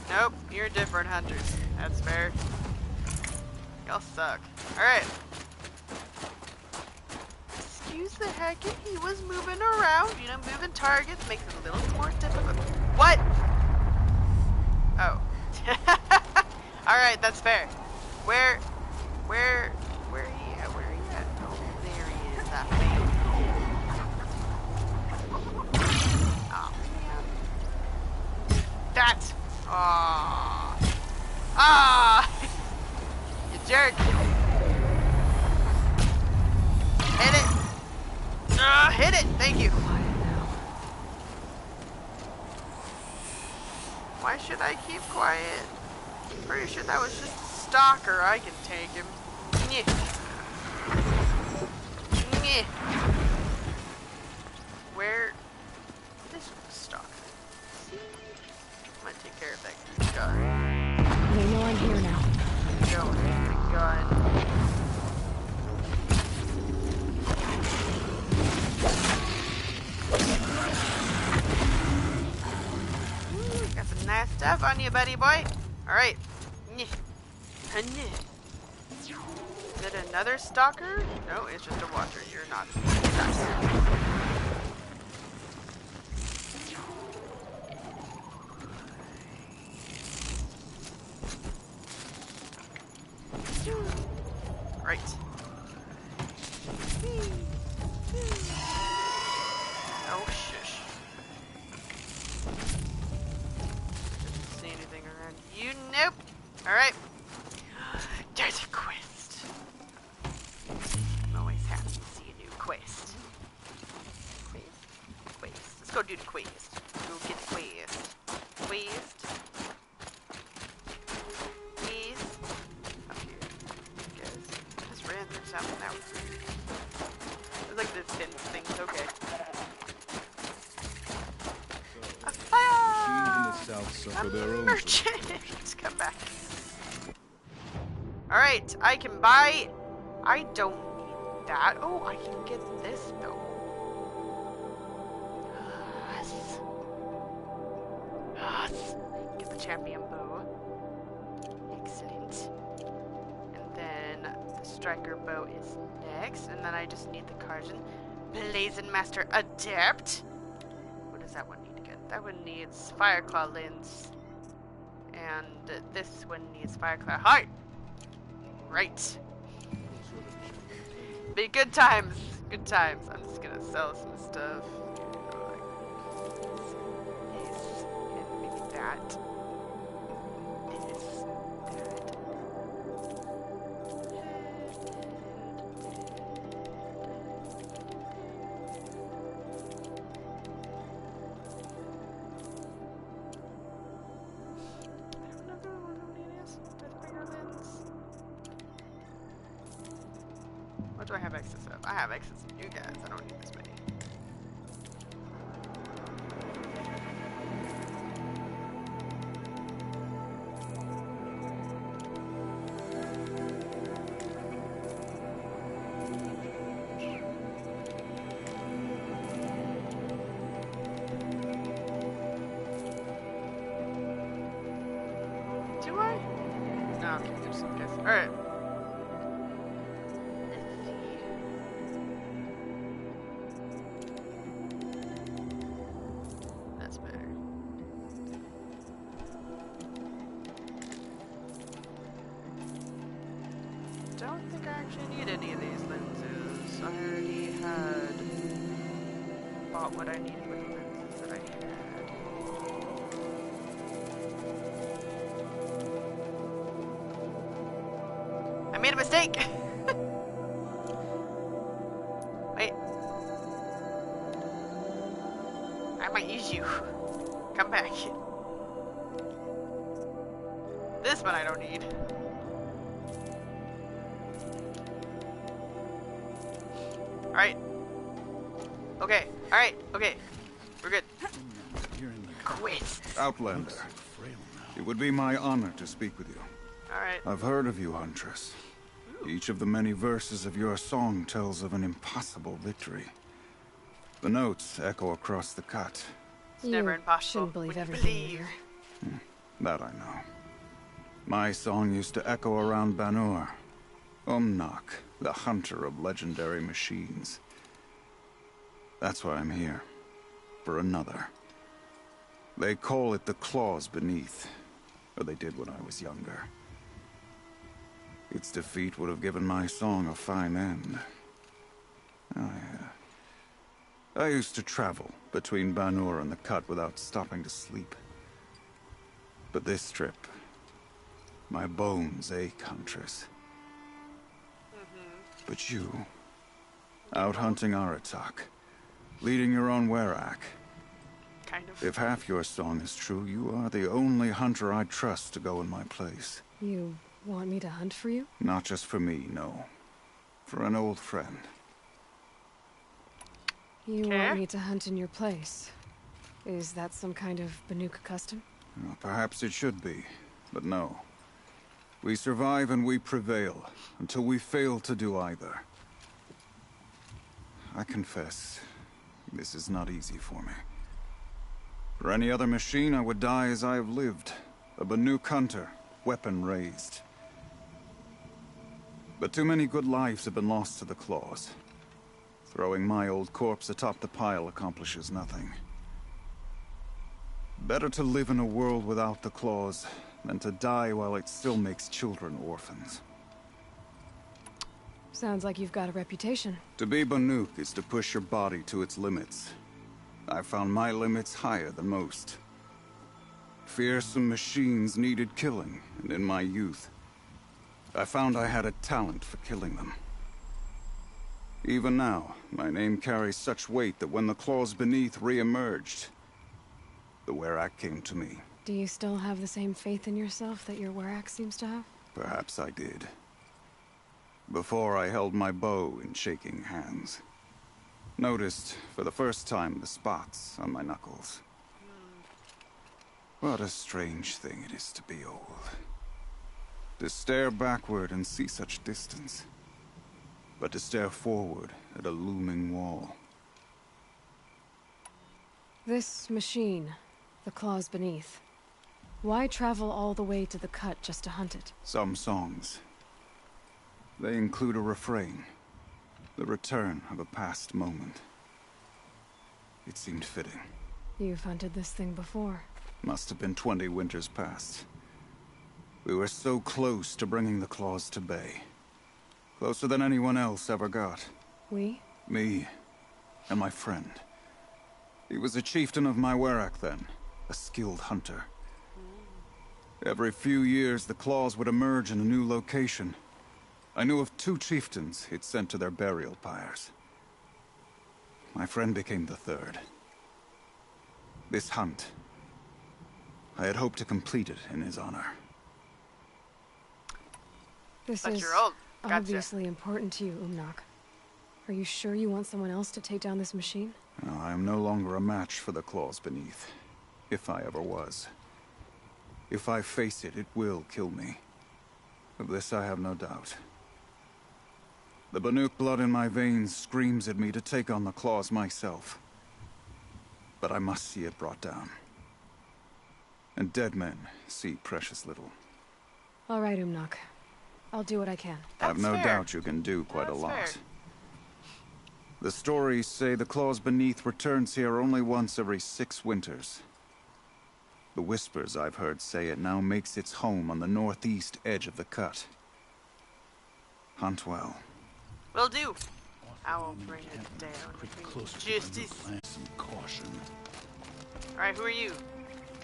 Nope, you're different hunters. That's fair. Y'all suck. Alright. Excuse the heck, he was moving around. You know, moving targets makes it a little more difficult. What? Oh. Alright, that's fair. Where he at? Where he at? Oh, there he is, that thing. Oh, man. That! Aww. Ah! You jerk! Hit it! Hit it! Thank you! Why should I keep quiet? Pretty sure that was just a stalker. I can take him. Nyeh. Nyeh. Where is the stalker? See? I'm gonna take care of that gun. They know I'm here now. Go with the gun. Ooh, got some nice stuff on you, buddy boy. Alright. Is it another stalker? No, it's just a watcher. You're not a stalker. Right. Oh, shush. Didn't see anything around go do the quest. Go get the quest. Quest. Quest. Up here. Guys. Just ran through something now. It's like the thin things, okay. A fire! Machines in the south suffer their own. Merchant! Come back. Alright, I can buy... I don't need that. Oh, I can get this though. Yes. Yes. Get the champion bow. Excellent. And then the striker bow is next. And then I just need the Karjan Blazing Master Adept. What does that one need to get? That one needs Fireclaw Lens. And this one needs Fireclaw Heart. Right. Be good times. Good times. I'm just gonna sell some stuff. This. And maybe that. This. That. What do I have access of? I have access of you guys. I don't need this many. Do I? No, okay, there's some guys. Alright. That's better. Don't think I actually need any of these lenses. I already had bought what I needed with the lenses that I had. I made a mistake! Wait. I might use you. Come back. This one I don't need. Alright. Okay. Alright. Okay. We're good. Quit. Outlander, it would be my honor to speak with you. Alright. I've heard of you, Huntress. Each of the many verses of your song tells of an impossible victory. The notes echo across the cut. It's never You impossible. shouldn't believe when you everything you believe. hear. That I know. My song used to echo around Banur. Umnak, the hunter of legendary machines. That's why I'm here. For another. They call it the claws beneath. Or they did when I was younger. Its defeat would have given my song a fine end. I used to travel between Banur and the Cut without stopping to sleep. But this trip, my bones ache, Huntress. But you, out hunting Aratak, leading your own Werak. Kind of. If half your song is true, you are the only hunter I trust to go in my place. You want me to hunt for you? Not just for me, no. For an old friend. You Okay. want me to hunt in your place? Is that some kind of Banuk custom? Well, perhaps it should be, but no. We survive and we prevail, until we fail to do either. I confess, this is not easy for me. For any other machine, I would die as I have lived. A Banuk hunter, weapon raised. But too many good lives have been lost to the claws. Throwing my old corpse atop the pile accomplishes nothing. Better to live in a world without the claws than to die while it still makes children orphans. Sounds like you've got a reputation. To be Banuk is to push your body to its limits. I found my limits higher than most. Fearsome machines needed killing, and in my youth, I found I had a talent for killing them. Even now, my name carries such weight that when the claws beneath re-emerged, the Werak came to me. Do you still have the same faith in yourself that your Werak seems to have? Perhaps I did. Before I held my bow in shaking hands. Noticed, for the first time, the spots on my knuckles. What a strange thing it is to be old. To stare backward and see such distance. But to stare forward at a looming wall. This machine, the claws beneath. Why travel all the way to the cut just to hunt it? Some songs. They include a refrain. The return of a past moment. It seemed fitting. You've hunted this thing before. Must have been 20 winters past. We were so close to bringing the claws to bay. Closer than anyone else ever got. We? Me and my friend. He was a chieftain of my Werak then, a skilled hunter. Every few years, the claws would emerge in a new location. I knew of 2 chieftains he'd sent to their burial pyres. My friend became the 3rd. This hunt, I had hoped to complete it in his honor. This But is you're old. Gotcha. obviously important to you, Umnak. Are you sure you want someone else to take down this machine? No, I am no longer a match for the claws beneath, if I ever was. If I face it, it will kill me. Of this I have no doubt. The Banuk blood in my veins screams at me to take on the claws myself. But I must see it brought down. And dead men see precious little. All right, Umnak. I'll do what I can. I've no fair. doubt you can do quite a That's lot. fair. The stories say the claws beneath returns here only once every 6 winters. The whispers I've heard say it now makes its home on the northeast edge of the cut. Hunt well. Will do. I will bring it down. Justice. Some caution. Alright, who are you?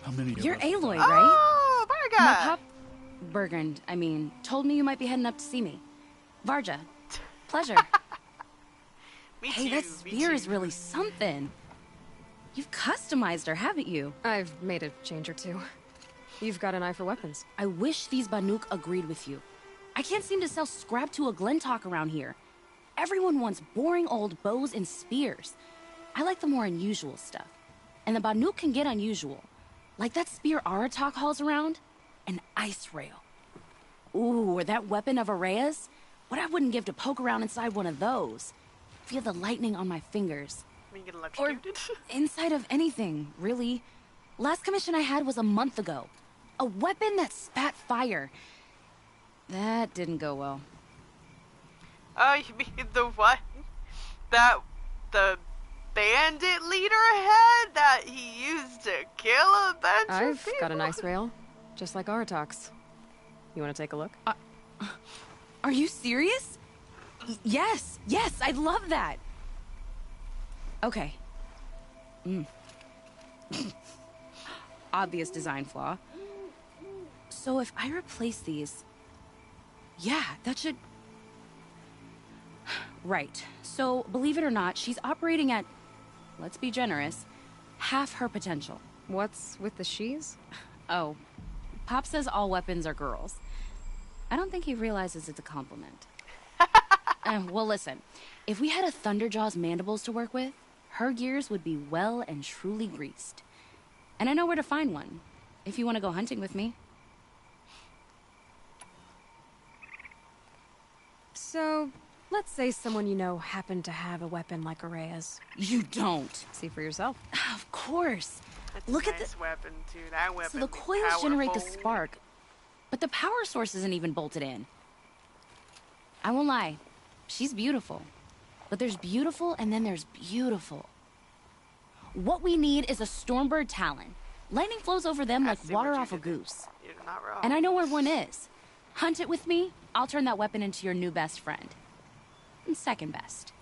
How many You're of us? Aloy, right? Oh, Varga! My pop... Bergund, I mean, told me you might be heading up to see me. Varja. Pleasure. Me Hey, too, that me spear too. is really something. You've customized her, haven't you? I've made a change or two. You've got an eye for weapons. I wish these Banuk agreed with you. I can't seem to sell scrap to a Glentalk around here. Everyone wants boring old bows and spears. I like the more unusual stuff. And the Banuk can get unusual. Like that spear Aratak hauls around. An ice rail. Ooh, or that weapon of Araya's. What I wouldn't give to poke around inside one of those. Feel the lightning on my fingers. We get Or electrocuted. inside of anything, really. Last commission I had was a month ago. A weapon that spat fire. That didn't go well. Oh, you mean the one that the bandit leader had that he used to kill a bunch of I've people? got an ice rail, just like Aratak's. You want to take a look? Are you serious? Yes, I'd love that. Okay. Obvious design flaw. So if I replace these... Yeah, that should... Right. So, believe it or not, she's operating at, let's be generous, half her potential. What's with the she's? Oh, Pop says all weapons are girls. I don't think he realizes it's a compliment. Well, listen. If we had a Thunderjaw's mandibles to work with, her gears would be well and truly greased. And I know where to find one, if you want to go hunting with me. So, let's say someone you know happened to have a weapon like Araya's. You don't. See for yourself. Of course. That's Look a at nice weapon too. That weapon. So the is coils generate the powerful. spark, but the power source isn't even bolted in. I won't lie, she's beautiful. But there's beautiful and then there's beautiful. What we need is a Stormbird Talon. Lightning flows over them I like see water what you off a did there. goose. You're not wrong. And I know where one is. Hunt it with me, I'll turn that weapon into your new best friend. And second best.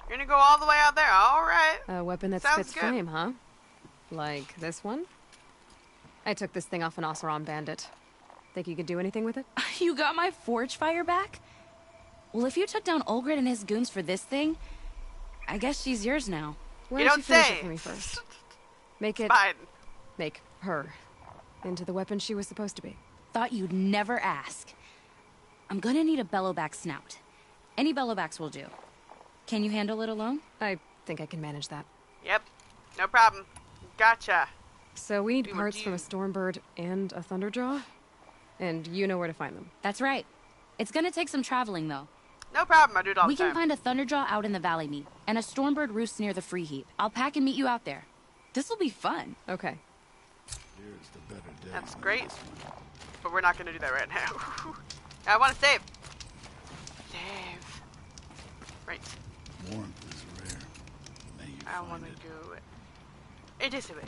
You're gonna go all the way out there. All right. A weapon that Sounds spits good. flame, huh? Like this one? I took this thing off an Oseram bandit. Think you could do anything with it? You got my forge fire back? Well, if you took down Olgrid and his goons for this thing, I guess she's yours now. Why You don't don't you finish say. it for me first? Make it... Fine. Make her into the weapon she was supposed to be. Thought you'd never ask. I'm gonna need a bellowback snout. Any bellowbacks will do. Can you handle it alone? I think I can manage that. Yep. No problem. Gotcha. So we need We were parts from a due. Stormbird and a Thunderjaw? And you know where to find them. That's right. It's gonna take some traveling, though. No problem. I do it all We the can time. find a Thunderjaw out in the Valley Mead, and a Stormbird roosts near the Free Heap. I'll pack and meet you out there. This'll be fun. Okay. That's great. But we're not going to do that right now. I want to save. Save. Right. Warmth is rare. May you I want to go it is away.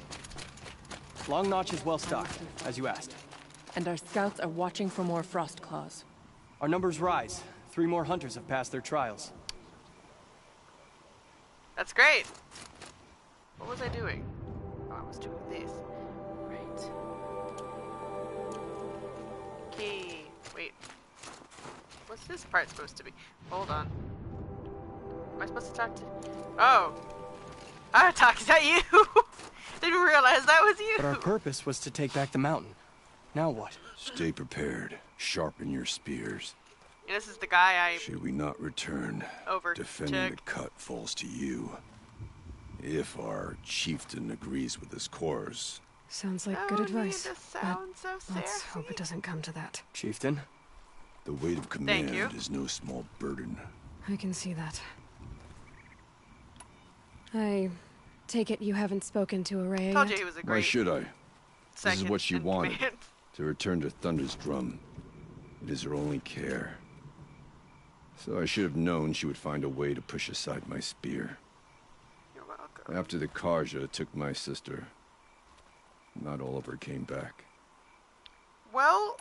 Long Notch is well stocked, as you asked. And our scouts are watching for more frost claws. Our numbers rise. 3 more hunters have passed their trials. That's great. What was I doing? Oh, I was doing this. Right. Okay. Wait. What's this part supposed to be? Hold on. Am I supposed to talk to... Oh. I talk. Is that you? Didn't realize that was you. But our purpose was to take back the mountain. Now what? Stay prepared. Sharpen your spears. And this is the guy I Should we not return, defending the cut falls to you. If our chieftain agrees with his course. Sounds like good advice. This sounds so Let's sassy. hope it doesn't come to that. Chieftain? The weight of Thank you. command is no small burden. I can see that. I take it you haven't spoken to Araya Told yet? you he was a Why great should I? This is second what she in wanted. command. To return to Thunder's drum. It is her only care. So I should have known she would find a way to push aside my spear. You're welcome. After the Karja took my sister, not all of her came back. Well,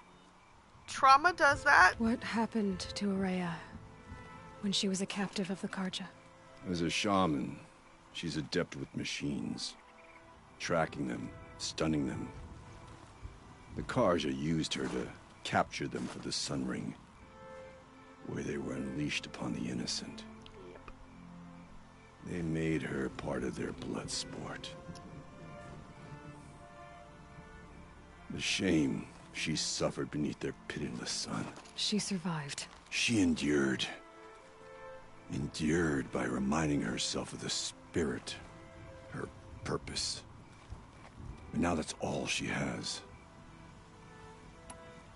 trauma does that. What happened to Araya when she was a captive of the Karja? As a shaman, she's adept with machines. Tracking them, stunning them. The Karja used her to capture them for the Sun Ring, where they were unleashed upon the innocent. Yep. They made her part of their blood sport. The shame she suffered beneath their pitiless sun. She survived. She endured. Endured by reminding herself of the spirit, her purpose. And now that's all she has.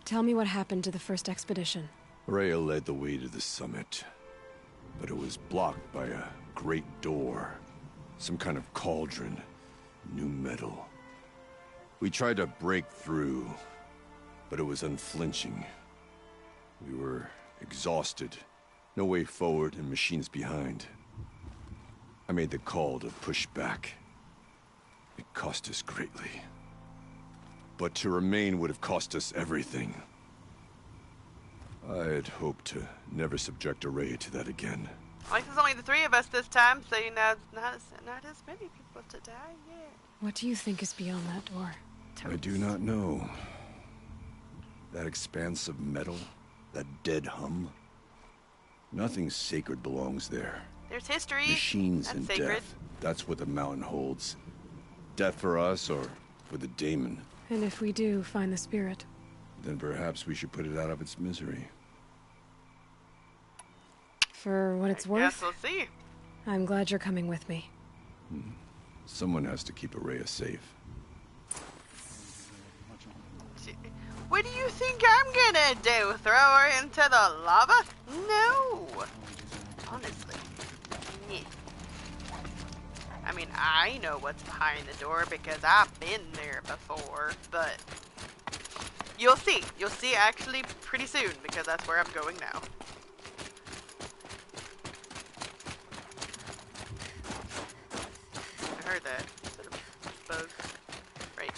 Tell me what happened to the first expedition. Rhea led the way to the summit, but it was blocked by a great door. Some kind of cauldron, new metal. We tried to break through, but it was unflinching. We were exhausted, no way forward and machines behind. I made the call to push back. It cost us greatly. But to remain would have cost us everything. I had hoped to never subject Araya to that again. At least there's only the 3 of us this time, so you know, not as many people to die yet. What do you think is beyond that door? I do not know. That expanse of metal, that dead hum. Nothing sacred belongs there. There's history. Machines That's and sacred. death. That's what the mountain holds. Death for us or for the daemon. And if we do find the spirit? Then perhaps we should put it out of its misery. For what it's Yes, worth, we'll see. I'm glad you're coming with me. Someone has to keep Araya safe. What do you think I'm gonna do? Throw her into the lava? No. Honestly. Yeah. I mean, I know what's behind the door because I've been there before, but you'll see. You'll see actually pretty soon because that's where I'm going now. I heard that. Is that a bug? Right.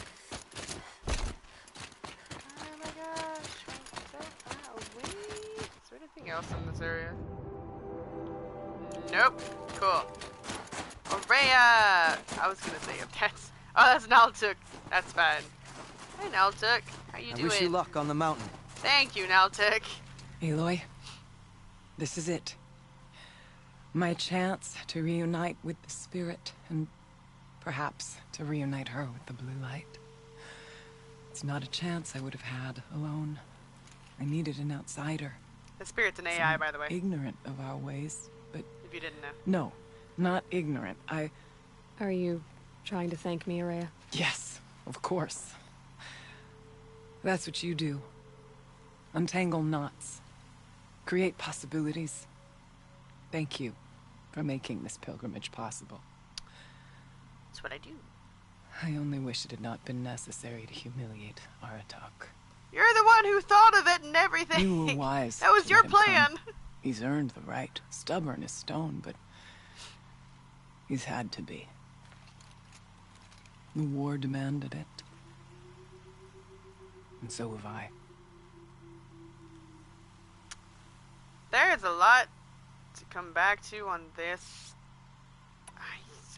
Oh my gosh, I'm so far away. Is there anything else in this area? Nope. Cool. Araya! I was gonna say if that's... Oh, that's Naltuk. That's fine. Hey, Naltuk. How you I doing? wish you luck on the mountain. Thank you, Naltuk. Aloy, This is it. My chance to reunite with the spirit, and perhaps to reunite her with the blue light. It's not a chance I would have had alone. I needed an outsider. The spirit's an AI, by the way. Ignorant of our ways, but... If you didn't know. No, not ignorant. Are you trying to thank me, Araya? Yes, of course. That's what you do. Untangle knots. Create possibilities. Thank you for making this pilgrimage possible. That's what I do. I only wish it had not been necessary to humiliate Aratak. You're the one who thought of it and everything. You were wise. That was to your let him plan. come. He's earned the right. Stubborn as stone, but he's had to be. The war demanded it. And so have I. There's a lot to come back to on this.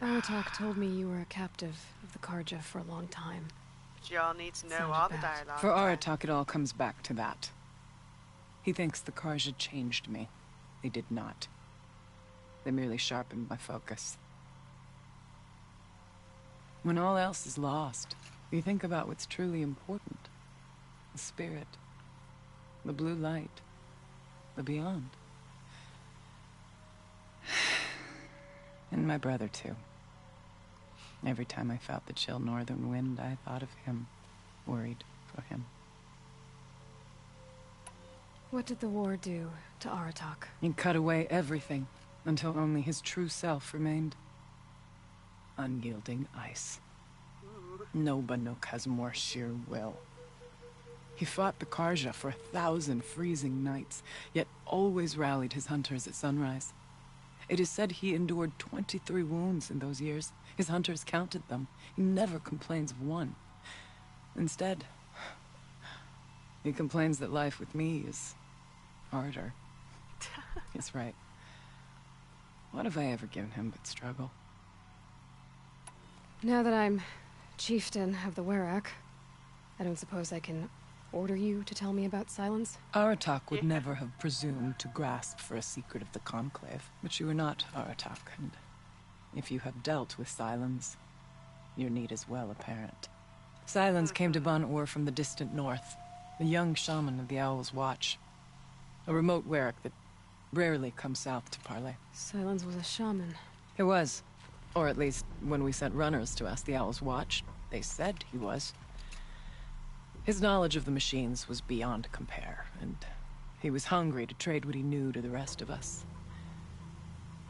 Aratak told me you were a captive of the Karja for a long time. But y'all need to know Sounded all the bad. dialogue. For Aratak, it all comes back to that. He thinks the Karja changed me. They did not. They merely sharpened my focus. When all else is lost, you think about what's truly important. The spirit. The blue light. The beyond. And my brother, too. Every time I felt the chill northern wind, I thought of him. Worried for him. What did the war do to Aratak? It cut away everything, until only his true self remained. Unyielding ice. No Banuk has more sheer will. He fought the Karja for 1,000 freezing nights, yet always rallied his hunters at sunrise. It is said he endured 23 wounds in those years. His hunters counted them. He never complains of one. Instead, he complains that life with me is harder. He's right. What have I ever given him but struggle? Now that I'm chieftain of the Werak, I don't suppose I can order you to tell me about Silence? Aratak would never have presumed to grasp for a secret of the Conclave, but you are not Aratak, and if you have dealt with Silence, your need is well apparent. Silence came to Ban-Ur from the distant north, a young shaman of the Owl's Watch, a remote Werak that rarely comes south to parley. Silence was a shaman. He was, or at least when we sent runners to ask the Owl's Watch, they said he was. His knowledge of the machines was beyond compare, and he was hungry to trade what he knew to the rest of us.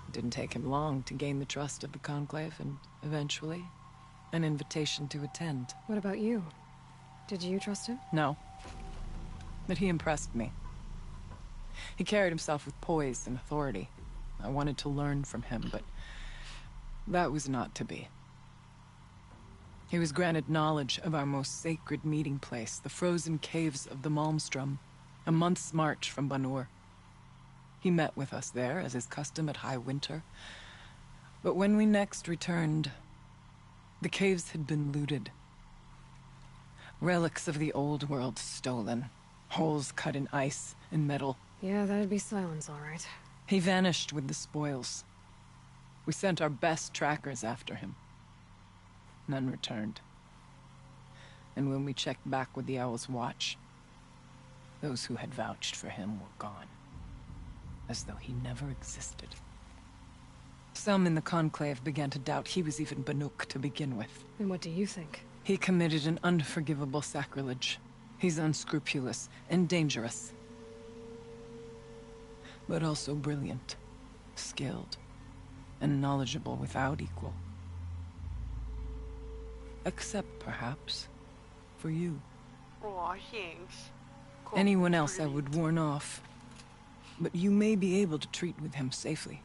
It didn't take him long to gain the trust of the Conclave, and eventually, an invitation to attend. What about you? Did you trust him? No. But he impressed me. He carried himself with poise and authority. I wanted to learn from him, but that was not to be. He was granted knowledge of our most sacred meeting place, the frozen caves of the Malmstrom, a month's march from Ban-Ur. He met with us there, as is custom at high winter. But when we next returned, the caves had been looted. Relics of the old world stolen. Holes cut in ice and metal. Yeah, that'd be Silence, all right. He vanished with the spoils. We sent our best trackers after him. None returned. And when we checked back with the Owl's Watch, those who had vouched for him were gone. As though he never existed. Some in the Conclave began to doubt he was even Banuk to begin with. And what do you think? He committed an unforgivable sacrilege. He's unscrupulous and dangerous. But also brilliant, skilled, and knowledgeable without equal. Except, perhaps, for you. Aw, thanks. Anyone else I would warn off. But you may be able to treat with him safely.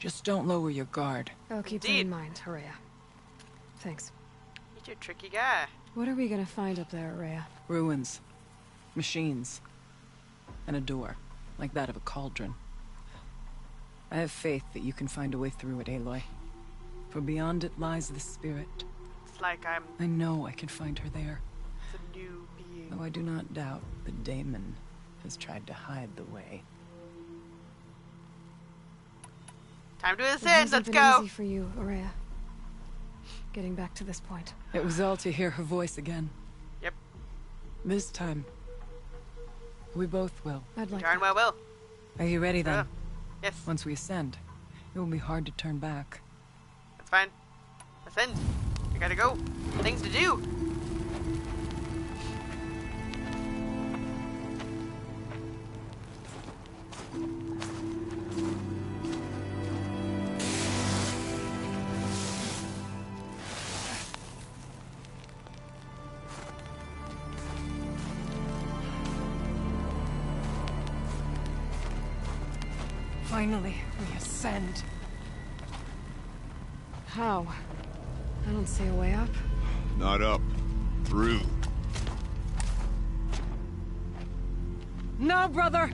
Just don't lower your guard. I'll keep that in mind, Araya. Thanks. You're a tricky guy. What are we gonna find up there, Araya? Ruins. Machines. And a door, like that of a cauldron. I have faith that you can find a way through it, Aloy. For beyond it lies the spirit. It's like I know I can find her there. It's a new being. Though I do not doubt that Damon has tried to hide the way. Time to It ascend. hasn't Let's been go. easy for you, Aurea. Getting back to this point. It was all to hear her voice again. Yep. This time, we both will. I'd like Darn that. well will. Are you ready then? Yes. Once we ascend, it will be hard to turn back. That's fine. Ascend. We gotta go. Things to do. Finally, we ascend. How? I don't see a way up. Not up. Through. No, brother!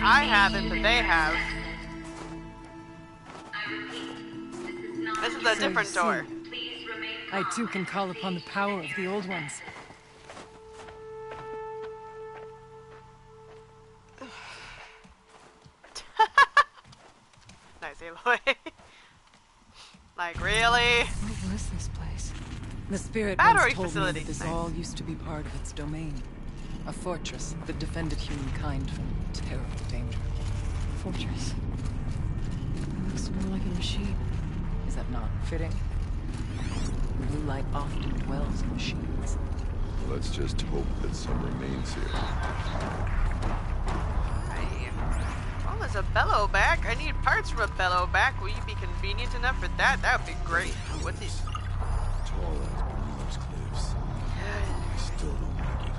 I haven't, but they have. This is a different door. I too can call upon the power of the old ones. Nice, Aloy. Like, really? What was this place? The spirit Battery once told facility. me that this Nice. all used to be part of its domain. A fortress that defended humankind from terrible danger. Fortress. It looks more like a machine. Is that not fitting? Blue light often dwells in machines. Let's just hope that some remains here. Hi. Oh, there's a bellow back. I need parts from a bellow back. Will you be convenient enough for that? That would be great. What's this? Tall as Bermuda's cliffs. I still don't like it.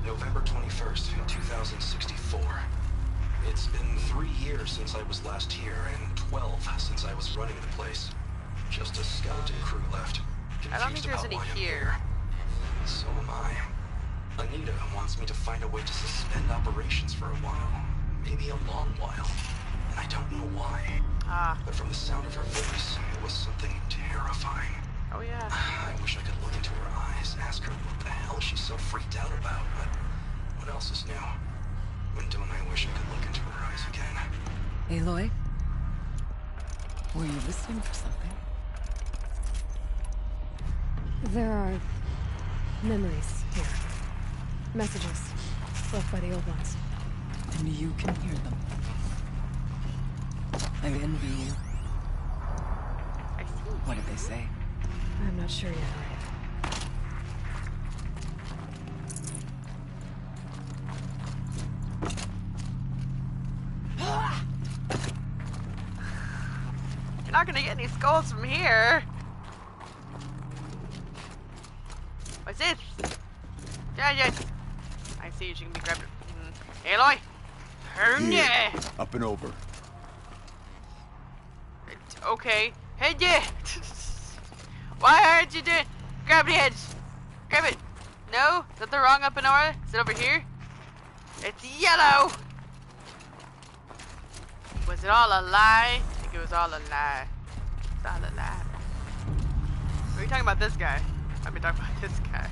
November 21st, 2064. It's been 3 years since I was last here, and 12 since I was running the place. Just a skeleton crew left. I don't think there's Confused any about why I'm here. So am I. Anita wants me to find a way to suspend operations for a while. Maybe a long while. And I don't know why. But from the sound of her voice, it was something terrifying. Oh, yeah. I wish I could look into her eyes, ask her what the hell she's so freaked out about, but what else is new? When don't I wish I could look into her eyes again? Aloy? Were you listening for something? There are memories here. Messages left by the old ones. And you can hear them. I envy you. I see. What did they say? I'm not sure yet, Aurea. You're not gonna get any skulls from here. What's this? Yeah. I see you. She can be grabbed. Aloy! Turn Yeah. ya! Up and over. Okay. Hey, yeah! Why aren't you doing? Grab the edge! Grab it! No? Is that the wrong up and over? Is it over here? It's yellow! Was it all a lie? I think it was all a lie. It's all a lie. Are you talking about this guy? I've been talking about this guy.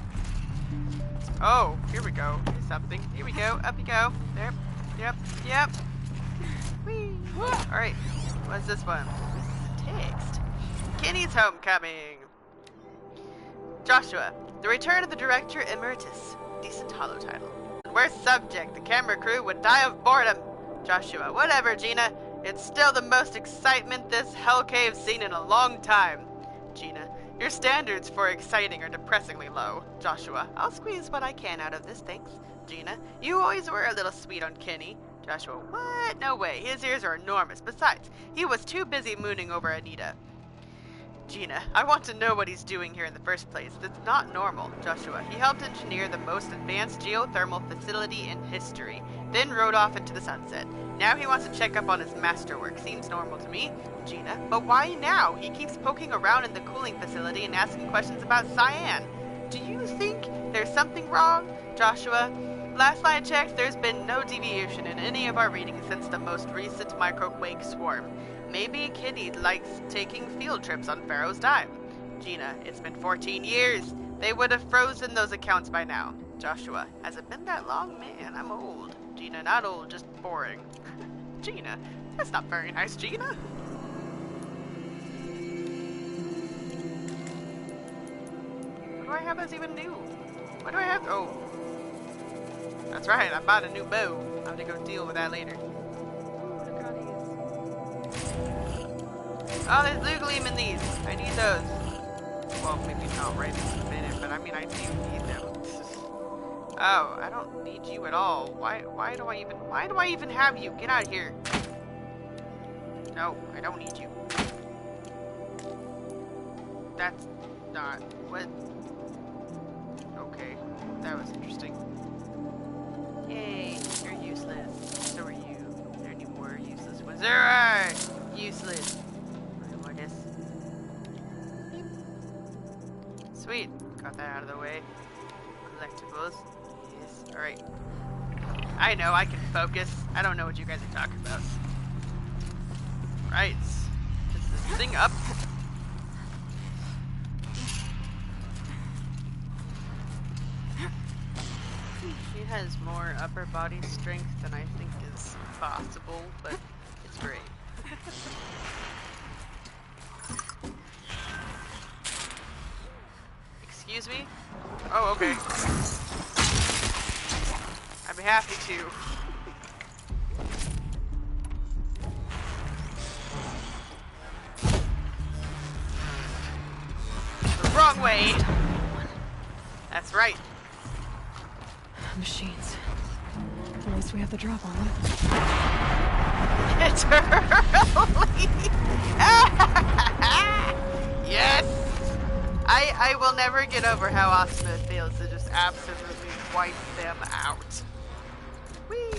Oh, here we go. Here's something. Here we go. Up you go. There. Yep. Whee. Alright. What's this one? This is a text. Kenny's homecoming. Joshua. The return of the director emeritus. Decent hollow title. Worst subject. The camera crew would die of boredom. Joshua. Whatever, Gina. It's still the most excitement this hell cave's seen in a long time. Gina, your standards for exciting are depressingly low. Joshua, I'll squeeze what I can out of this, thanks. Gina, you always were a little sweet on Kenny. Joshua, what? No way, his ears are enormous. Besides, he was too busy mooning over Anita. Gina, I want to know what he's doing here in the first place. That's not normal. Joshua, he helped engineer the most advanced geothermal facility in history, then rode off into the sunset. Now he wants to check up on his masterwork. Seems normal to me. Gina, but why now? He keeps poking around in the cooling facility and asking questions about Cyan. Do you think there's something wrong? Joshua, last I checked, there's been no deviation in any of our readings since the most recent microquake swarm. Maybe Kenny likes taking field trips on Pharaoh's dime. Gina, it's been 14 years. They would have frozen those accounts by now. Joshua, has it been that long? Man, I'm old. Gina, not old, just boring. Gina, that's not very nice, Gina. What do I have that's even new? What do I have? Oh. That's right, I bought a new bow. I'm gonna go deal with that later. Oh, there's blue gleam in these. I need those. Well, maybe not right this minute, but I mean, I do need them. Oh, I don't need you at all. Why do I even have you? Get out of here. No, I don't need you. That's not what. Okay, that was interesting. Yay, you're useless. So are you. Are there any more useless ones? There are! Useless. Sweet. Got that out of the way. Collectibles. Yes. Alright. I know, I can focus. I don't know what you guys are talking about. Right. Is this thing up? She has more upper body strength than I think is possible, but it's great. Excuse me? Oh, okay. I'd be happy to. The wrong way! That's right. Machines. At least we have the drop on them. It's early! Yes! I will never get over how awesome it feels to just absolutely wipe them out. Whee!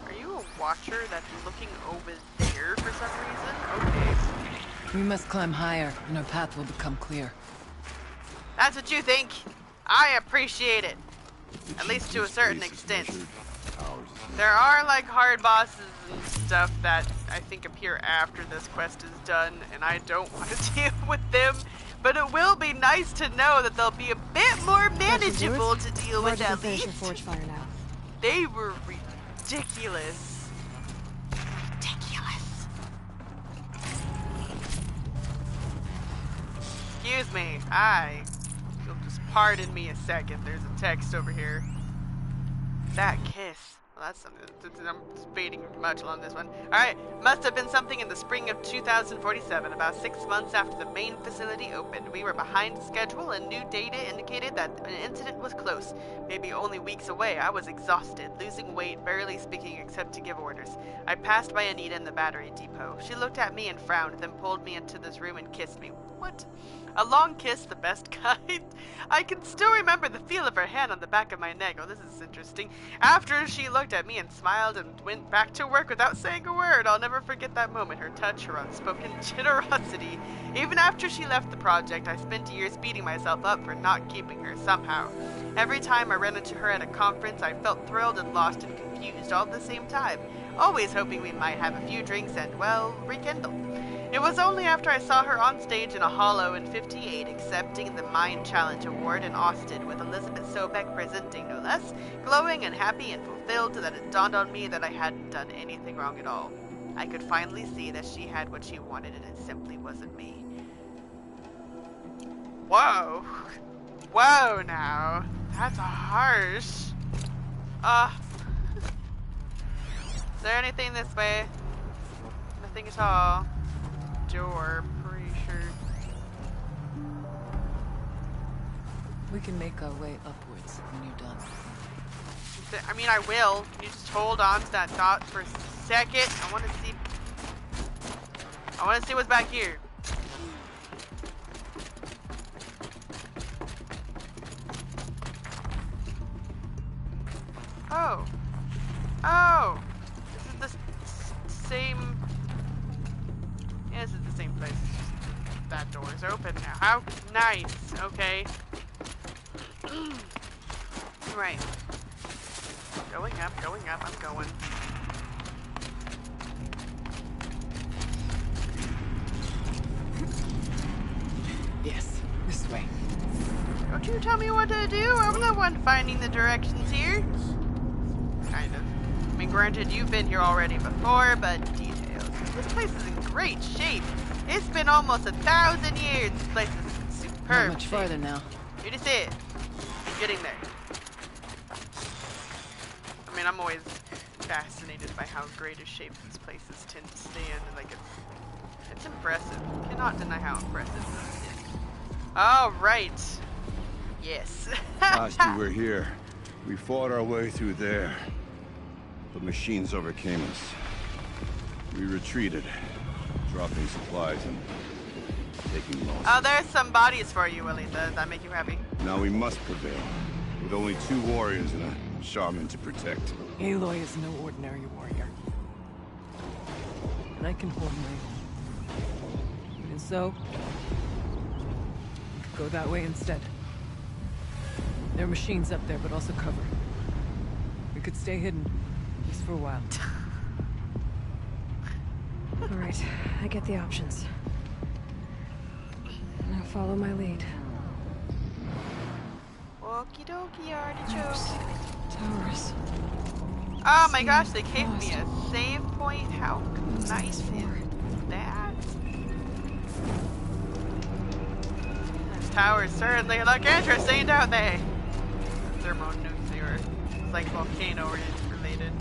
Are you a watcher that's looking over there for some reason? Okay. We must climb higher, and our path will become clear. That's what you think. I appreciate it. At least to a certain extent. There are like hard bosses and stuff that I think appear after this quest is done, and I don't want to deal with them. But it will be nice to know that they'll be a bit more manageable to deal with at least. Your forge fire now. They were ridiculous. Ridiculous. Excuse me. You'll just pardon me a second. There's a text over here. That kiss. Well, that's something. I'm fading much on this one. Alright, must have been something in the spring of 2047, about 6 months after the main facility opened. We were behind schedule and new data indicated that an incident was close. Maybe only weeks away. I was exhausted, losing weight, barely speaking except to give orders. I passed by Anita in the battery depot. She looked at me and frowned, then pulled me into this room and kissed me. What? A long kiss, the best kind. I can still remember the feel of her hand on the back of my neck. Oh, this is interesting. After she looked at me and smiled and went back to work without saying a word, I'll never forget that moment. Her touch, her unspoken generosity. Even after she left the project, I spent years beating myself up for not keeping her somehow. Every time I ran into her at a conference, I felt thrilled and lost and confused all at the same time. Always hoping we might have a few drinks and, well, rekindle. It was only after I saw her on stage in a hollow in 58 accepting the Mind Challenge Award in Austin with Elizabeth Sobeck presenting no less, glowing and happy and fulfilled, that it dawned on me that I hadn't done anything wrong at all. I could finally see that she had what she wanted and it simply wasn't me. Whoa! Whoa now! That's harsh! Is there anything this way? Nothing at all. Door, pretty sure. We can make our way upwards when you're done. I mean, I will. Can you just hold on to that thought for a second? I want to see. I want to see what's back here. Oh. Oh. This is the same. Yeah, this is the same place. That door is open now. How nice. Okay. Right. Going up, I'm going. Yes, this way. Don't you tell me what to do. I'm the one finding the directions here. Kind of. I mean, granted, you've been here already before, but details. This place is in great shape. It's been almost 1,000 years. This place is superb. Not much farther now. You just see it. You're getting there. I mean, I'm always fascinated by how great a shape these places tend to stay in. Like, it's impressive. Cannot deny how impressive this is. All right. Yes. Last we were here, we fought our way through there. The machines overcame us. We retreated, dropping supplies and taking losses. Oh, there's some bodies for you, Willie. Does that make you happy? Now we must prevail, with only 2 warriors and a shaman to protect. Aloy is no ordinary warrior. And I can hold my own. And so, we could go that way instead. There are machines up there, but also cover. We could stay hidden, just for a while. Alright, I get the options. Now follow my lead. Okie dokie, artichoke. Towers. Oh my gosh, they gave me a save point. How nice is that? Those towers certainly look interesting, don't they? Thermonuclear. It's like volcano related.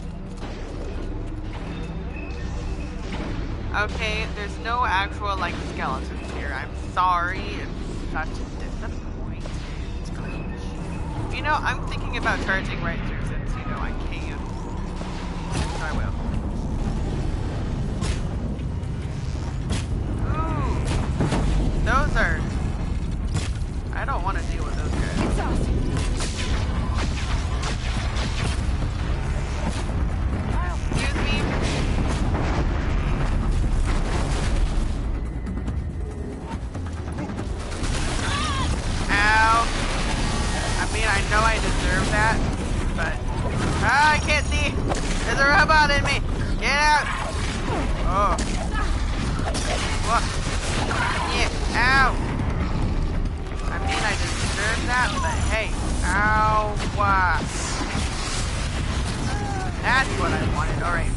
Okay, there's no actual like skeletons here. I'm sorry, it's such a disappointment. You know, I'm thinking about charging right through since, you know, I can. So I will. Ooh. Those are... I don't want to deal with those guys. Exhaust. Excuse me. Ow. I mean, I know I deserve that, but... I can't see! There's a robot in me! Get out! Oh. What? Yeah, ow! I mean, I deserve that, but hey. Ow! That's what I wanted, alright.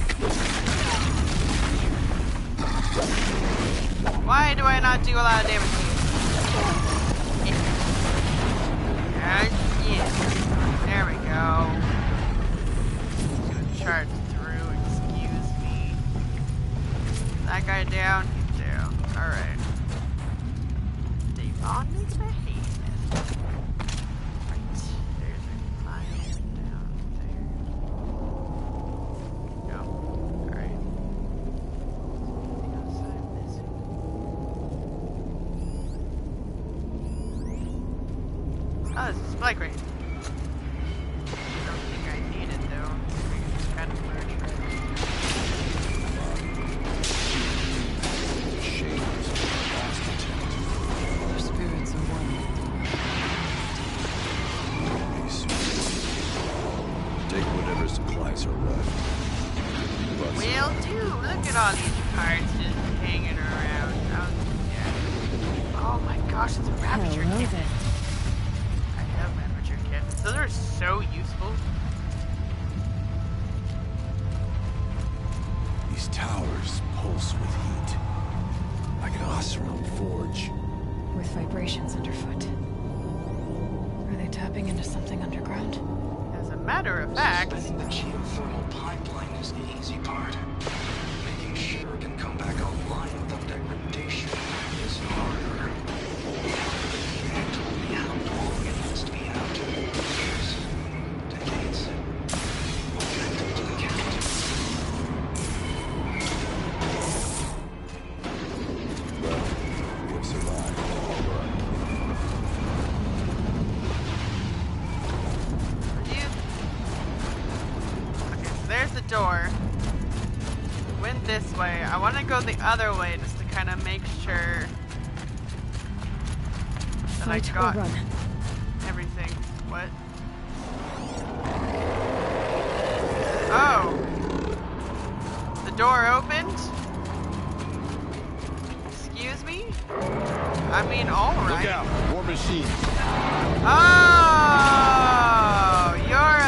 Why do I not do a lot of damage to you? Yeah. There we go. Just gonna charge through, excuse me. That guy down? He's down. Alright. Stay on me, behaving. Right. There's a line down there. Go. Alright. Outside this. Oh, this is spike range. I don't think I need it though. We can just kind of merge right Our spirits are one. Take whatever supplies are left. Will do. Look at all these parts just hanging around. Oh my gosh, it's a rapture kit. I love rapture kits. Those are so useful. These towers pulse with heat, like an Oseram forge. With vibrations underfoot. Are they tapping into something underground? As a matter of fact... Suspending the geothermal pipeline is the easy part. Making sure it can come back online without degradation is harder. You told me how long it has to be out. Years. Decades. What can I do to the count? Well, we have survived. There's the door. Went this way. I want to go the other way just to kind of make sure that I got everything. What? Oh! The door opened? Excuse me? I mean, alright. Look out! More machines. Oh! You're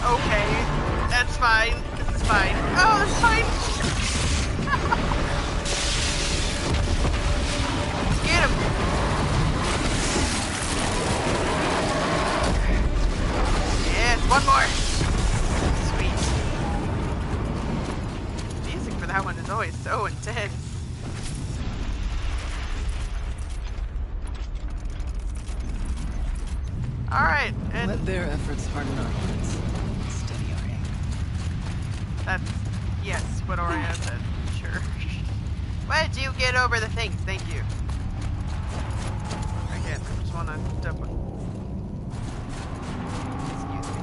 okay, that's fine. This is fine. Oh, that's fine. Get him. Yes, one more. Sweet. Music for that one is always so intense. All right, and let their efforts harden our hearts. That's, yes, what Oriana said. Sure. Why did you get over the things? Thank you. Again, I just want to double... Excuse me.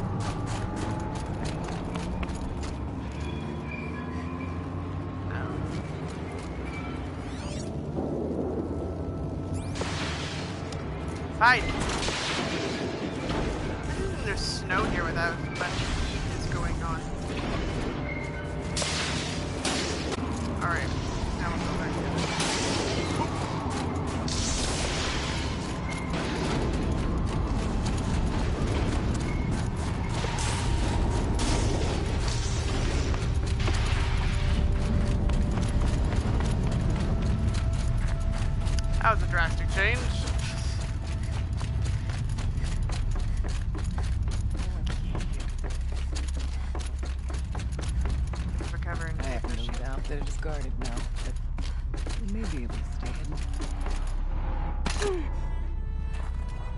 No. Fine. There's snow here without much heat is going on. Alright, now we'll go back in. That was a drastic change. Recovering. I have no doubt that it is guarded now, but we may be able to stay hidden.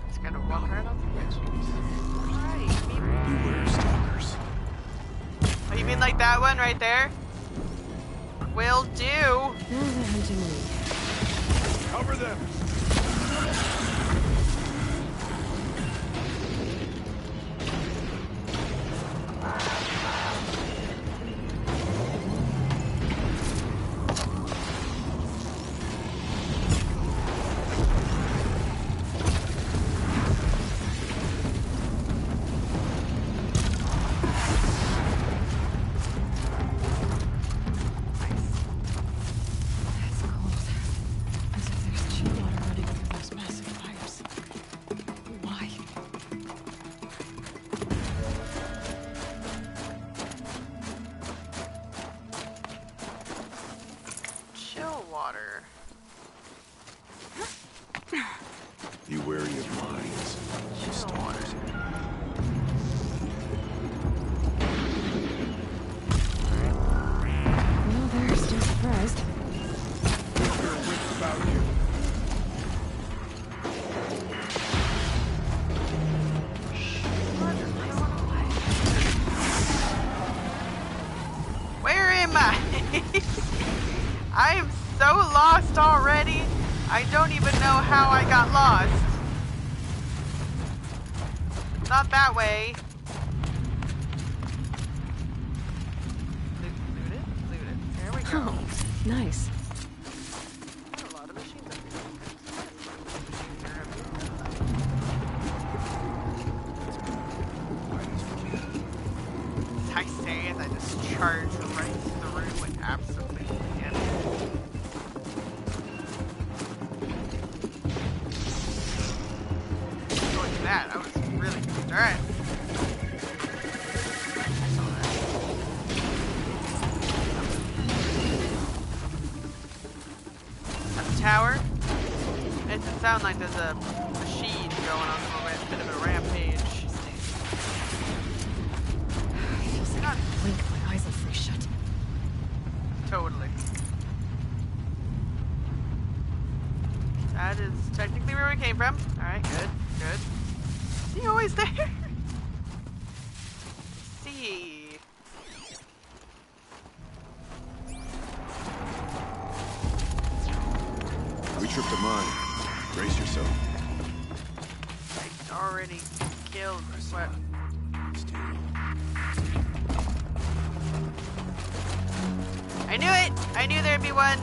Just gotta walk right off the edge. Beware stalkers. Oh, you mean like that one right there? Will do. Now they're hunting me. Cover them! Be wary of mines. Stalkers. Well, they're still surprised. Keep your wits about you. Where am I? I am so lost already. I don't even know how I got lost. Not that way. Loot it. There we go. Oh, nice. A lot of machines up here. I say as I just charge right through it, absolutely. That. I was really good. Alright. That's a tower. It doesn't sound like there's a machine going on somewhere. It's a bit of a rampage. where we came from. Alright, good, good. Is he always there? Let's see. We tripped a mine. Brace yourself. I already killed what? I knew it! I knew there'd be one!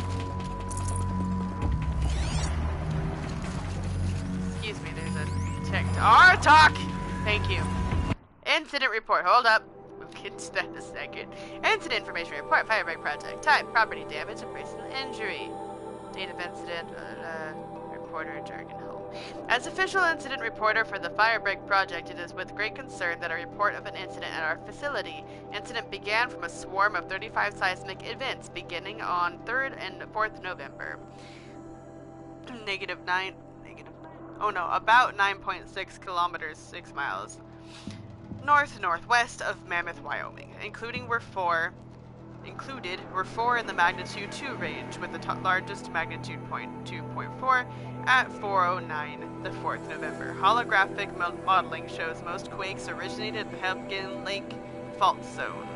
Excuse me, there's a text. Talk! Thank you. Incident report. Hold up. We'll get to that in a second. Incident information report. Firebreak project. Type. Property damage and personal injury. Date of incident. Reporter jargon home. As official incident reporter for the Firebreak project, it is with great concern that a report of an incident at our facility. Incident began from a swarm of 35 seismic events beginning on 3rd and 4th November. About 9.6 kilometers, 6 miles. Northwest of Mammoth, Wyoming. Included were four in the magnitude 2 range, with the largest magnitude 2.4 at 4:09 the 4th November. Holographic modeling shows most quakes originated at the Hebgen Lake fault zone.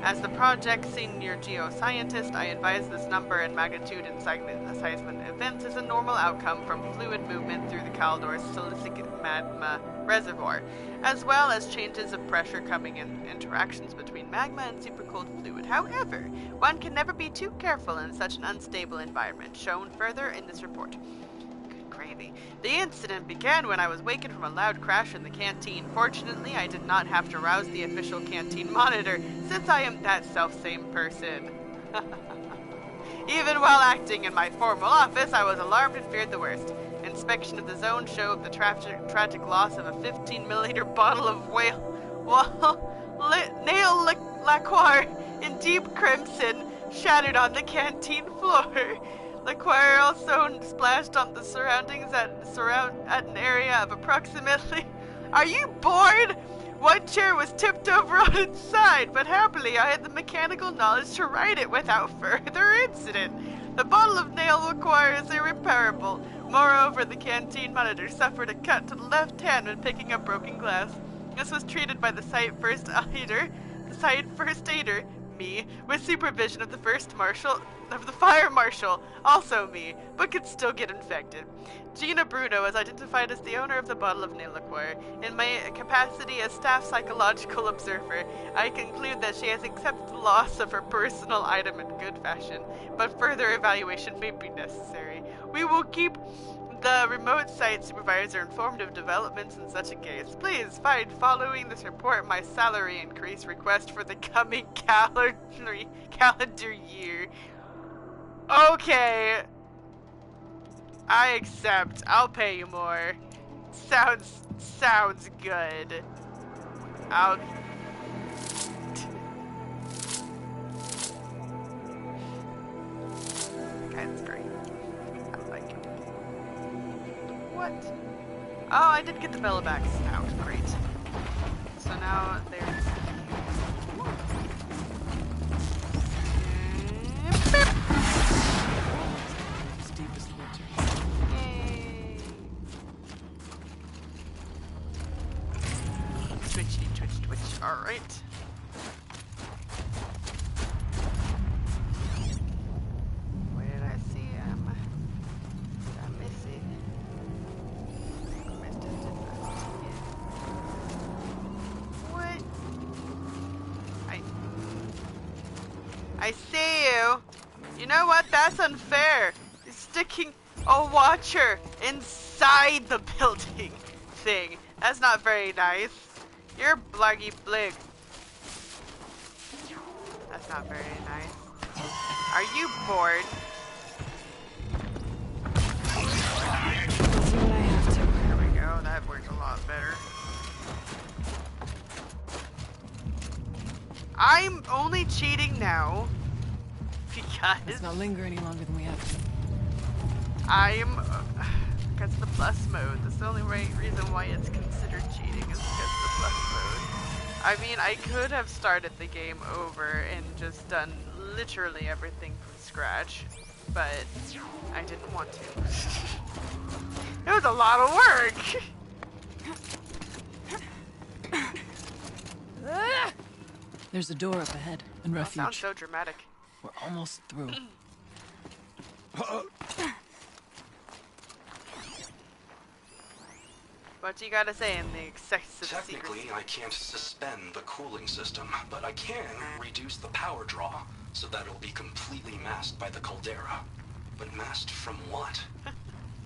As the project's senior geoscientist, I advise this number and magnitude in seismic events is a normal outcome from fluid movement through the Caldor silicic magma reservoir, as well as changes of pressure coming in interactions between magma and supercooled fluid. However, one can never be too careful in such an unstable environment, shown further in this report. Good gravy. The incident began when I was wakened from a loud crash in the canteen. Fortunately, I did not have to rouse the official canteen monitor, since I am that self-same person. Even while acting in my formal office, I was alarmed and feared the worst. Inspection of the zone showed the tragic loss of a 15-milliliter bottle of nail liqueur in deep crimson shattered on the canteen floor. Liqueur also splashed on the surroundings at an area of approximately... Are you bored? One chair was tipped over on its side, but happily I had the mechanical knowledge to right it without further incident. The bottle of nail liqueur is irreparable. Moreover, the canteen monitor suffered a cut to the left hand when picking up broken glass. This was treated by the site first aider, me, with supervision of the fire marshal, also me, but could still get infected. Gina Bruno is identified as the owner of the bottle of nail liqueur. In my capacity as staff psychological observer, I conclude that she has accepted the loss of her personal item in good fashion, but further evaluation may be necessary. We will keep the remote site supervisor informed of developments in such a case. Please find following this report my salary increase request for the coming calendar year. Okay. I accept. I'll pay you more. Sounds good. That's great. I like it. What? Oh, I did get the Bellaback Snout. Great. So now there's... Deepest winter. Yay. Twitchy, twitch. Alright. Where did I see him? Did I miss it? What? I see you. You know what? That's unfair. You're sticking a watcher inside the building thing. That's not very nice. You're blaggy blig. That's not very nice. Are you bored? There we go. That worked a lot better. I'm only cheating now because... Let's not linger any longer than we have to. Because of the plus mode. That's the only reason why it's considered cheating is because of the plus mode. I mean, I could have started the game over and just done literally everything from scratch. but I didn't want to. It was a lot of work. There's a door up ahead and refuge. That sounds so dramatic. We're almost through. What you gotta say in the excessive Technically, secrecy? I can't suspend the cooling system, but I can reduce the power draw so that it'll be completely masked by the caldera. But masked from what?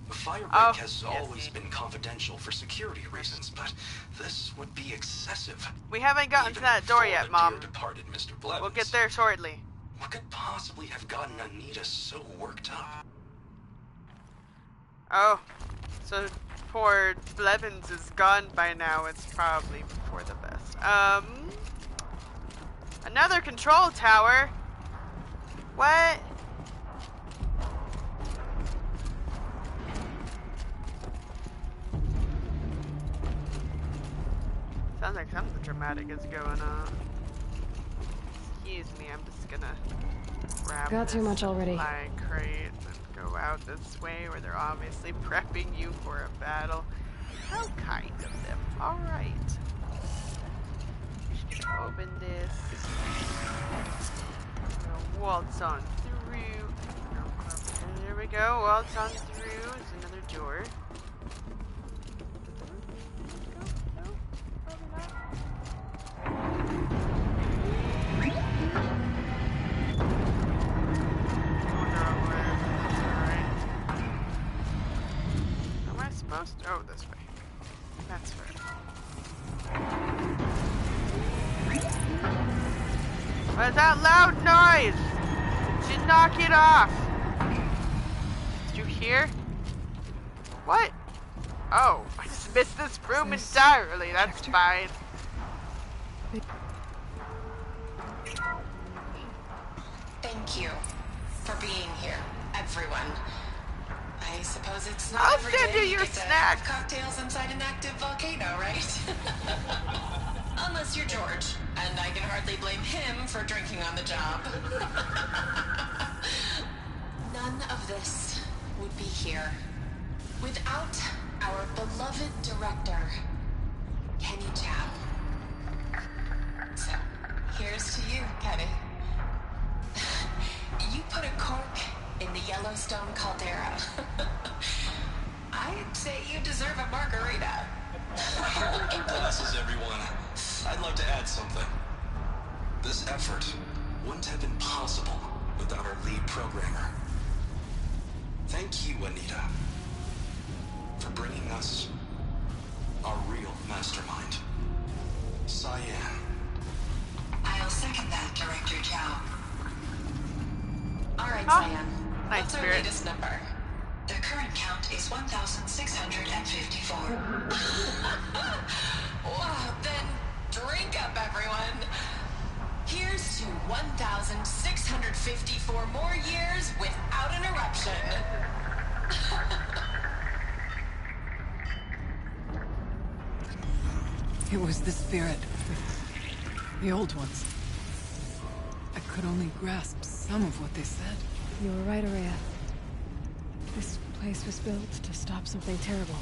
The fire break has always been confidential for security reasons, but this would be excessive. We haven't gotten to that door yet, Mom. Departed Mr. Blevins. We'll get there shortly. What could possibly have gotten Anita so worked up? Oh, so poor Blevins is gone by now. It's probably for the best. Another control tower? What? Sounds like something dramatic is going on. Excuse me, I'm just gonna grab Got too much already. supply crate and go out this way where they're obviously prepping you for a battle. How kind of them. Alright. Open this. Waltz on through. There we go. Waltz on through. There's another door. Oh, this way. That's fair. What is that loud noise? Did you knock it off? Did you hear? What? Oh, I just missed this room entirely. That's fine. Thank you for being here, everyone. I suppose it's not I'll every send day you your get to snacks. have cocktails inside an active volcano, right? Unless you're George, and I can hardly blame him for drinking on the job. None of this would be here without our beloved director, Kenny Chow. So, here's to you, Kenny. You put a cork in the Yellowstone caldera. I'd say you deserve a margarita. Hold your glasses, everyone. I'd like to add something. This effort wouldn't have been possible without our lead programmer. Thank you, Anita, for bringing us our real mastermind, Cyan. I'll second that, Director Chow. All right, Cyan. What's our latest number? The current count is 1,654. Wow, then drink up, everyone. Here's to 1,654 more years without an eruption. It was the spirit. The old ones. I could only grasp some of what they said. You were right, Araya. This place was built to stop something terrible.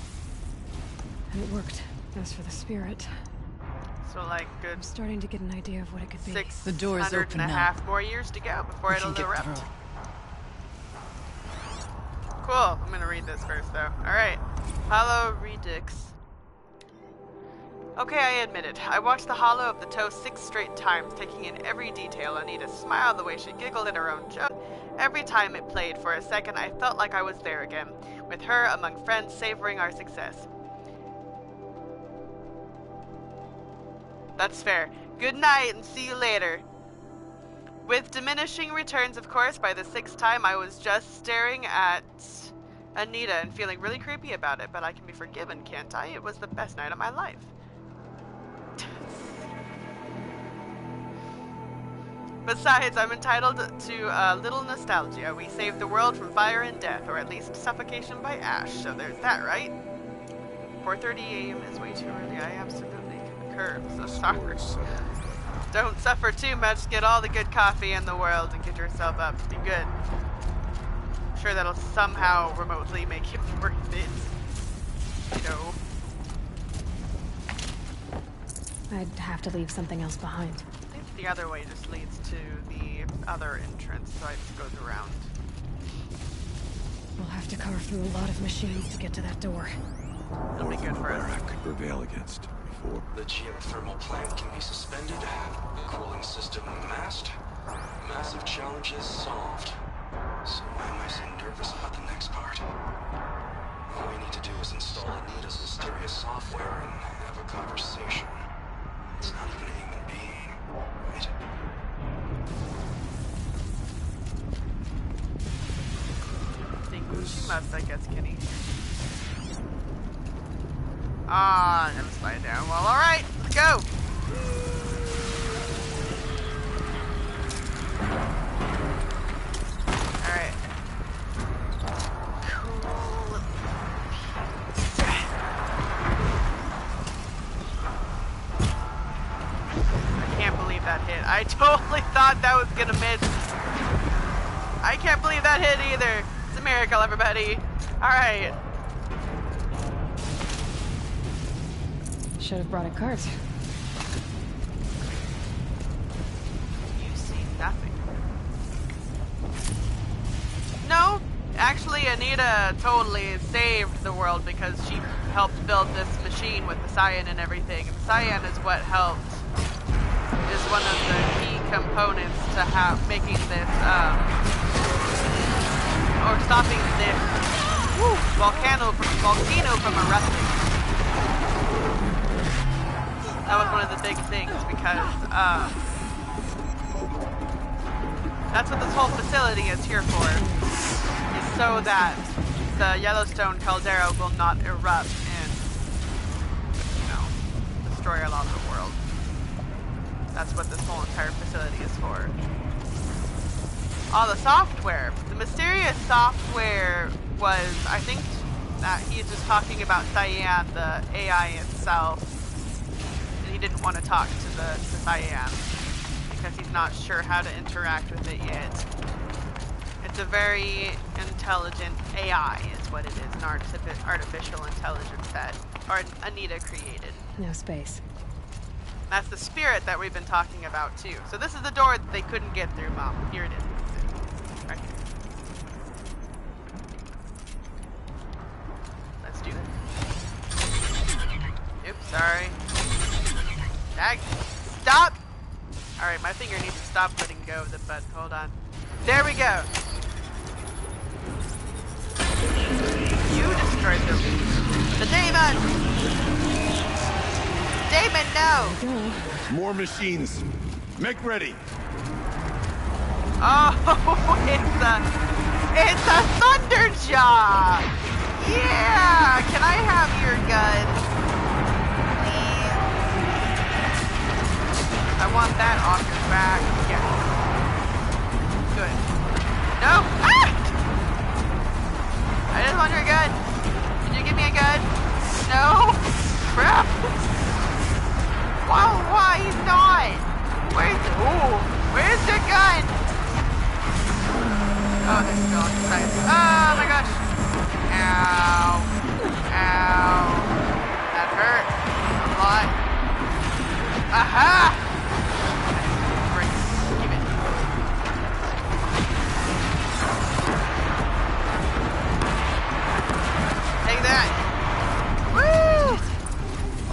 And it worked. As for the spirit... So, like, good. I'm starting to get an idea of what it could be. The door is open now. 6.5 more years to go before it'll erupt. Cool. I'm gonna read this first, though. Alright. Hollow Redux. Okay, I admit it. I watched the Hollow of the Toe 6 straight times, taking in every detail. Anita smiled the way she giggled at her own joke. Every time it played for a second, I felt like I was there again, with her among friends savoring our success. That's fair. Good night and see you later. With diminishing returns, of course, by the 6th time I was just staring at Anita and feeling really creepy about it, but I can be forgiven, can't I? It was the best night of my life. Besides, I'm entitled to a little nostalgia. We saved the world from fire and death, or at least suffocation by ash, so there's that, right? 4:30 a.m. is way too early. I absolutely concur. So sorry. Don't suffer too much. Get all the good coffee in the world and get yourself up. Be good. sure that'll somehow remotely make it worth it. You know. I'd have to leave something else behind. I think the other way just leads to the other entrance, so it just goes around. We'll have to carve through a lot of machines to get to that door. It'll be good for us. I could prevail against before. The geothermal plant can be suspended. The cooling system masked. Massive challenges solved. So why am I so nervous about the next part? All we need to do is install Anita's mysterious software and have a conversation. It's not even a human being, right? Must, I guess, Kenny. Ah, never slide down. Well, alright, let's go! Alright. Cool. I can't believe that hit. I totally thought that was gonna miss. I can't believe that hit either. It's a miracle, everybody. Alright. Should have brought a cart. You see nothing. No, actually Anita totally saved the world because she helped build this machine with the cyan and everything. And the cyan is what helped, is one of the key components to making this, or stopping this volcano from erupting. That was one of the big things because that's what this whole facility is here for, is so that the Yellowstone caldera will not erupt and, you know, destroy a lot of the world. That's what this whole entire facility is for. Oh, the software. The mysterious software was, I think that he's just talking about Cyan, the AI itself. And he didn't want to talk to the Cyan because he's not sure how to interact with it yet. It's a very intelligent AI is what it is, an artificial intelligence that Anita created. No space. That's the spirit that we've been talking about too. So this is the door that they couldn't get through, Mom. Here it is. Right here. Let's do it. Oops, sorry. Stop! Alright, my finger needs to stop letting go of the button. Hold on. There we go. You destroyed the demon! Damon, no! More machines. Make ready. Oh, it's a Thunderjaw! Yeah! Can I have your gun? Please? I want that off your back. Yes. Good. No! Ah! I just want your gun. Can you give me a gun? No? Crap! Why not? Where's your gun? Oh, there's still inside. Oh my gosh. Ow. Ow. That hurt a lot. Aha! Great. Give it. Take that. Woo!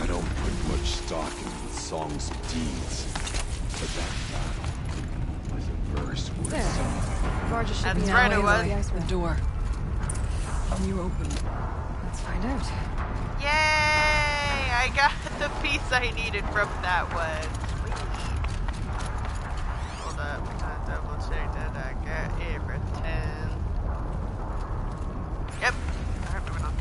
I don't put much stock into the song's deeds, but that battle was a verse worth singing. That's right, it was. The door. Can you open it? Let's find out. Yay! I got the piece I needed from that one. Hold up, I gotta double check that I got everything. Yep. Alright, moving on.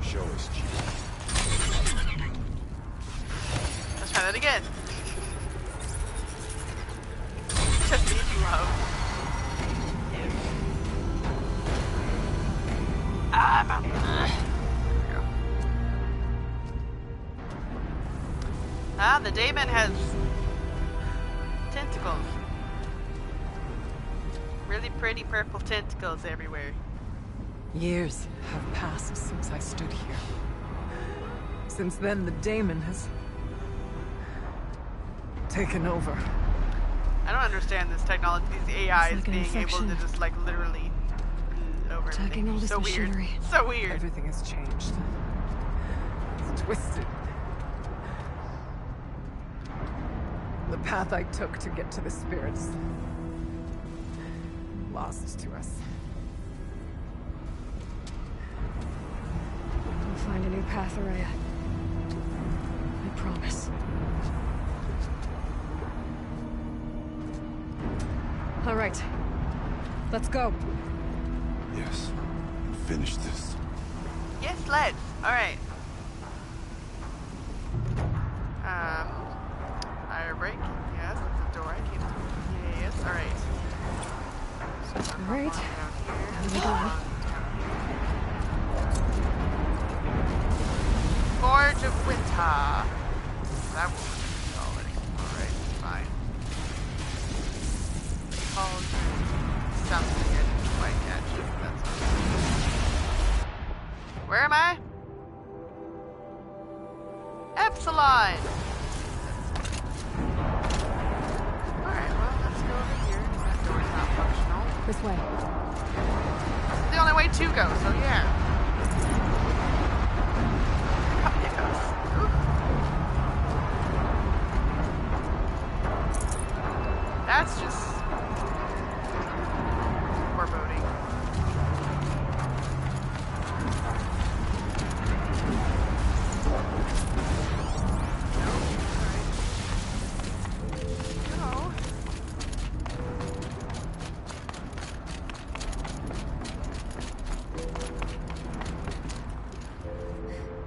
Show us, Chief. Let's try that again. Just need love. Yeah, the daemon has tentacles. Really pretty purple tentacles everywhere. Years have passed since I stood here. Since then, the daemon has taken over. I don't understand this technology, these AIs like being able to just like literally over attacking all this so machinery. weird. So weird. Everything has changed. It's twisted. The path I took to get to the spirits, lost to us. We'll find a new path, Araya. I promise. All right. Let's go. Yes. Finish this. Yes, let's. All right. Fire break. Yes, that's a door I came through. Yes. All right. So All right. How do we go? Forge of Winter. That was already. Alright, fine. Called something I didn't quite catch it. That's okay. Where am I? Epsilon! Alright, well, let's go over here. That door's not functional. This way. It's the only way to go, so yeah. That's just foreboding. No.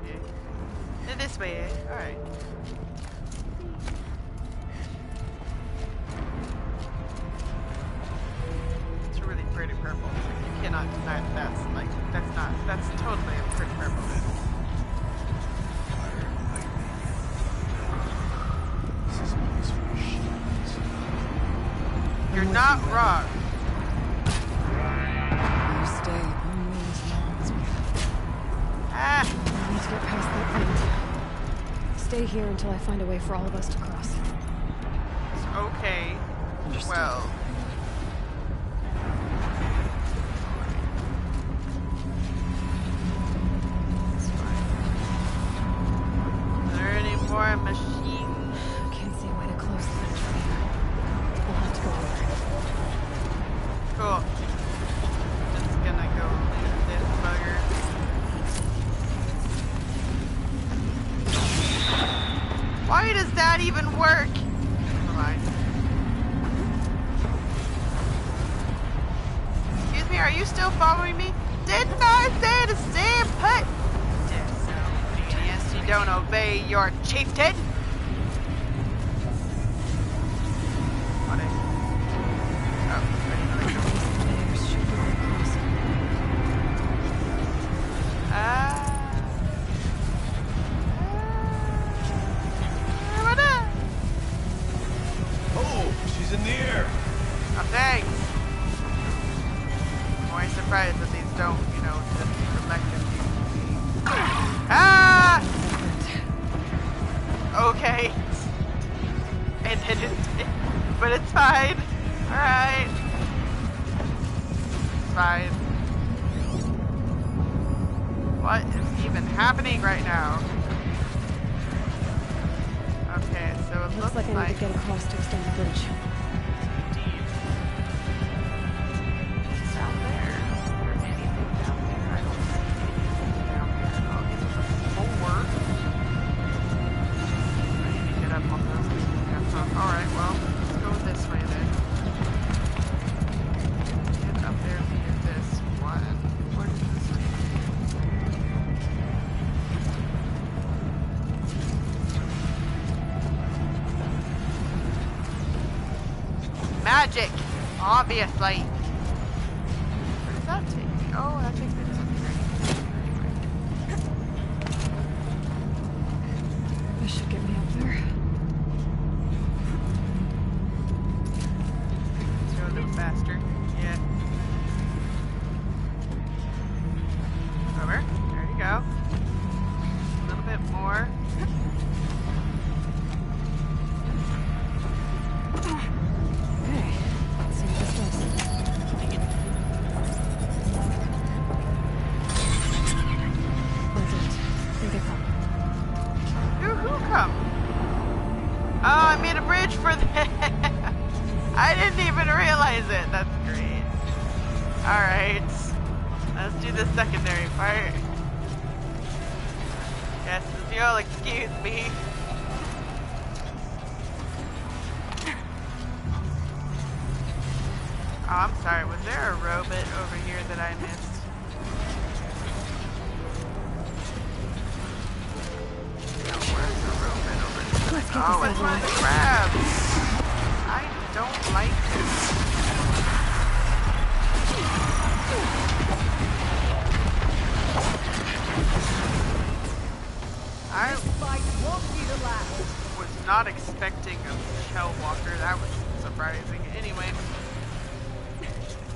Yeah. This way, alright. Pretty purple. You cannot deny that that's like, that's totally a pretty purple. Fire and lightning. This is a place for machines. You're not wrong. You stay only as long as we have. I need to get past that point. Stay here until I find a way for all of us to cross. Okay. Understood. Well. More machine. Can't see a way to close the hatch from here. We'll have to go over. Cool. Just gonna go leave this bugger. Why does that even work? Never mind. Excuse me, are you still following me? Didn't I say to stay put? You don't obey your chieftain? What is... Oh, Oh, she's in the air. oh, thanks. I'm always surprised that these don't, you know, just reflective. Ah! Okay. It didn't. But it's fine. Alright. It's fine. What is even happening right now? Okay, so it Looks like I need to get across to extend the bridge. Indeed. It's down there. Is there anything down there? I don't see anything down there. Oh, this is a forward. I need to get up on those. Alright, well, let's go this way then. Get up there via this one. What is this? Magic! Obviously! Where does that take me? Oh, that takes me to something right. This should get me up there. bridge for that. I didn't even realize it. That's great. Alright. Let's do the secondary part. Yes, if you'll excuse me. Oh, I'm sorry. Was there a robot over here that I missed? No, where's the robot over here? Oh, it's my crab! I don't like it. I was not expecting a shell walker. That was surprising. Anyway.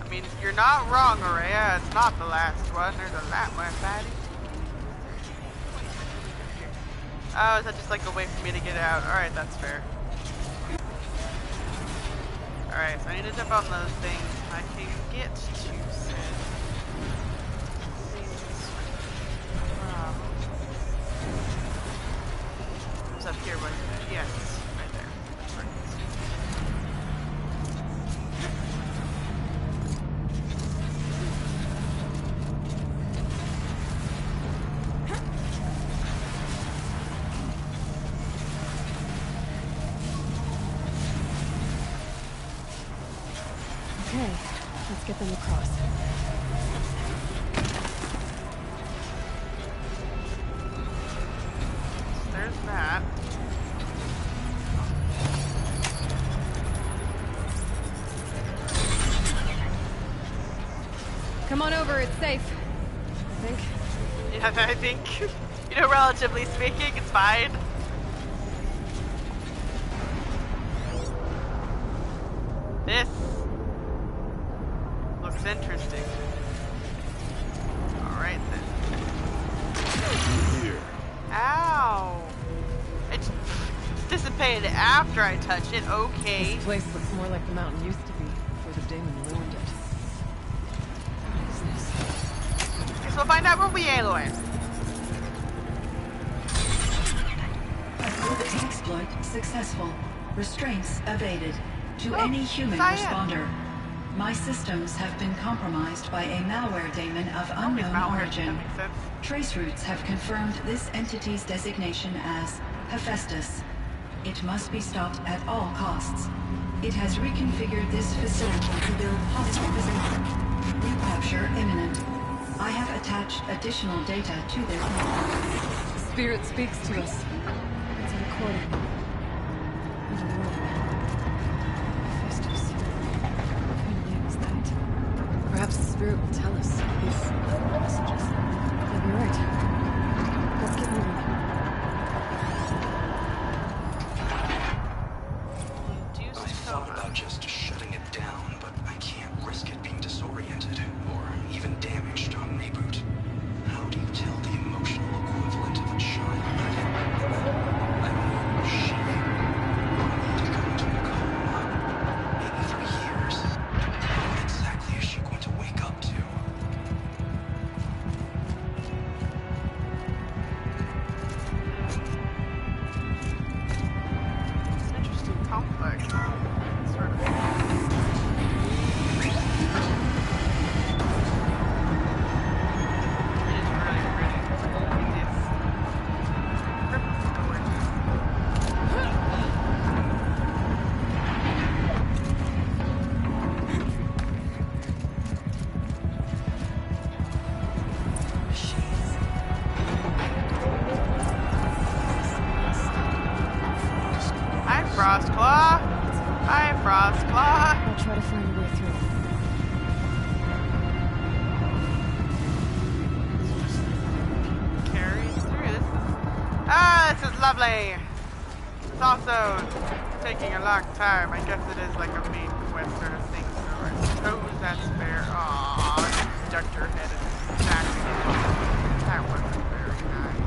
I mean, you're not wrong, Aurea. It's not the last one. There's a lot more fighting. Oh, is that just like a way for me to get out? Alright, that's fair. Alright, so I need to jump on those things. I can get to said things from... It's up here, but yes, right there. That's right. Okay, let's get them across. There's that. Come on over, it's safe. I think. Yeah, I think, you know, relatively speaking, it's fine. This looks interesting. Alright then. Here. Ow! It dissipated after I touched it, okay. This place looks more like the mountain used to be before the demon ruined it. What is this? Guess we'll find out when we alloy. Exploit successful. Restraints evaded. To any human responder. My systems have been compromised by a malware daemon of unknown origin. Trace routes have confirmed this entity's designation as Hephaestus. It must be stopped at all costs. It has reconfigured this facility to build hostile positions. Recapture imminent. I have attached additional data to this network. Spirit speaks to us. It's a recording. There's a word. Hephaestus. What kind of name is that? Perhaps the spirit will tell us these messages. Maybe you're right. Let's get moving. I thought about just shutting it down, but I can't risk it being disoriented or even damaged on Naebot. How do you tell the emotional equivalent of a child? I mean, she wanted to go into a coma, maybe for years. What exactly is she going to wake up to? It's interesting, complex. Sort of. Hi, Frostclaw. Hi, Frostclaw. I'll try to find a way through. Carry through this. Ah, this is lovely. It's also taking a long time. I guess it is like a main quest sort of thing. So I suppose that's fair. Aww, ducked your head and smacked it. That wasn't very nice.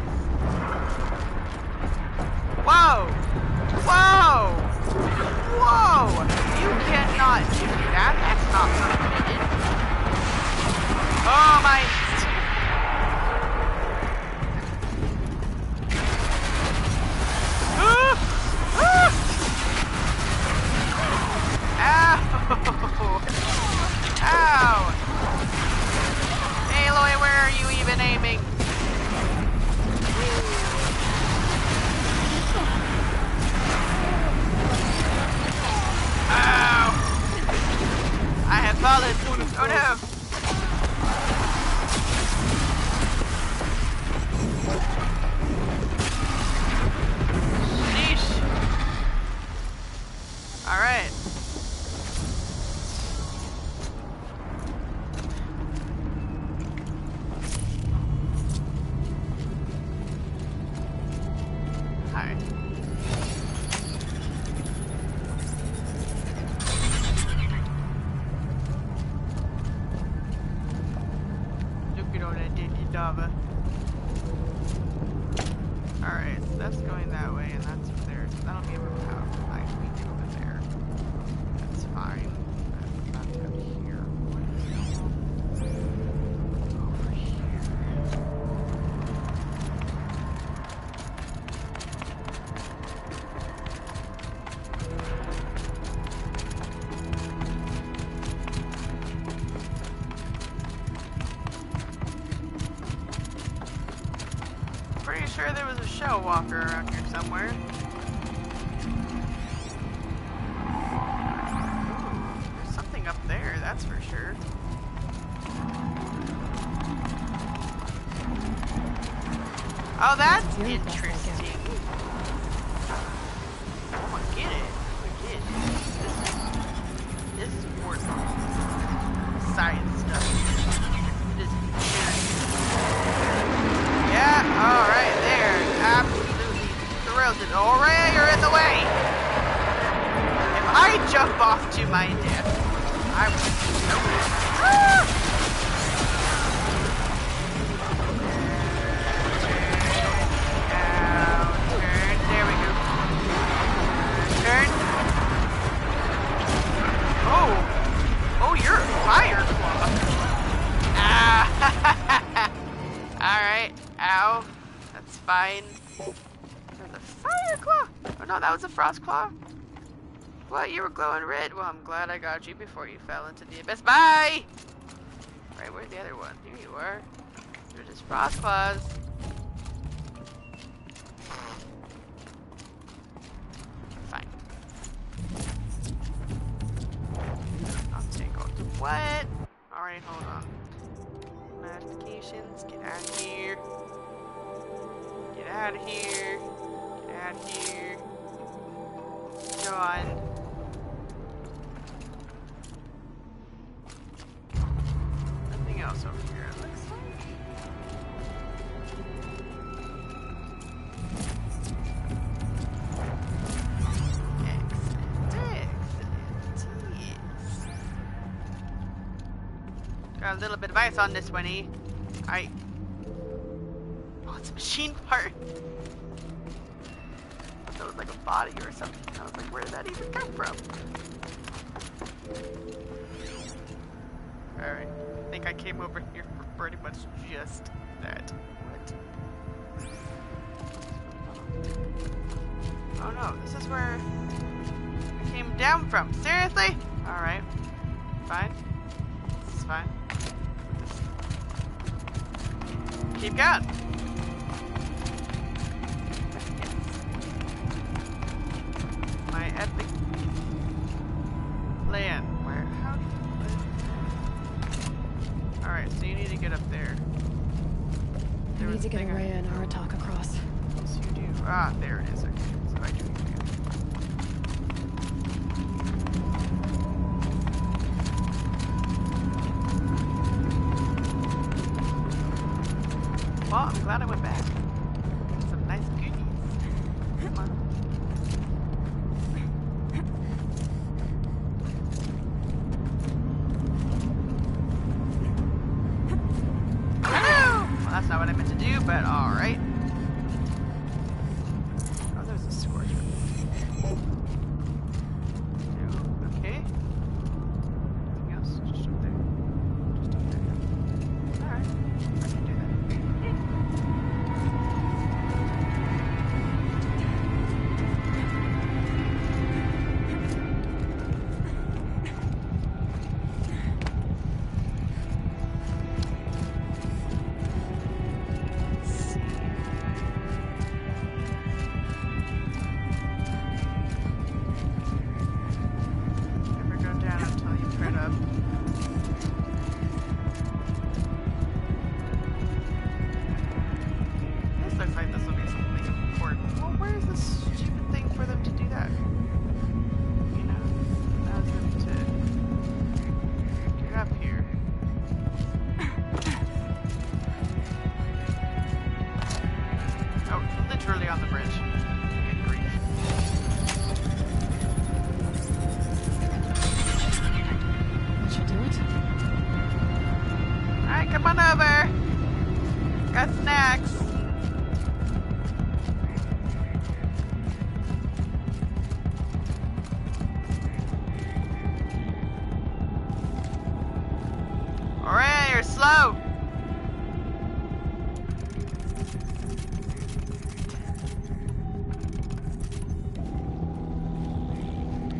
Whoa! Whoa! Whoa! You cannot do that. That's not permitted. Oh my... Dava. Alright, so that's going that way, and that's over there. So that'll be able to have a nice week over there. That's fine. That's up here. Over here. Pretty sure there was a shell walker around here somewhere. There's something up there, that's for sure. Oh, that's interesting. Oh, I get it. This is important. Science stuff. This is yeah, alright, there. Absolutely thrilled it. Alright, you're in the way. If I jump off to my death, I will. Ah! Turn. There we go. Turn. Oh, you're a fire claw. Ah. Alright. Ow. That's fine. There's a fire claw. Oh no, that was a frost claw. What? You were glowing red. Well, I'm glad I got you before you fell into the abyss. Bye! Right, where's the other one? Here you are. They're just frost claws. Fine. I'll take all the what? Alright, hold on. Modifications. Get out of here. Get out of here. Get out of here. Go on. Nothing else over here, it looks like. Excellent. Yes. Got a little bit of ice on this one, eh? Oh, it's a machine part. I thought it was like a body or something. I was like, where did that even come from? Alright. I think I came over here for pretty much just that. What? Oh no, this is where I came down from. Seriously? Alright. Fine. This is fine. Keep going. My epic plan. Where? How do you... Alright, so you need to get up there. I need to get Araya and Aratak across. Yes, you do. Ah, there it is. Okay, so I do. Well, I'm glad I went back. Some nice goodies. Come on. Hello! Well, that's not what I meant to do, but alright. Oh, there's a scorcher. Okay. Anything else? Just up there. Just up there. Alright. I can do that. On the bridge. Good grief. That should do it. Alright, come on over. snacks. Alright, you're slow.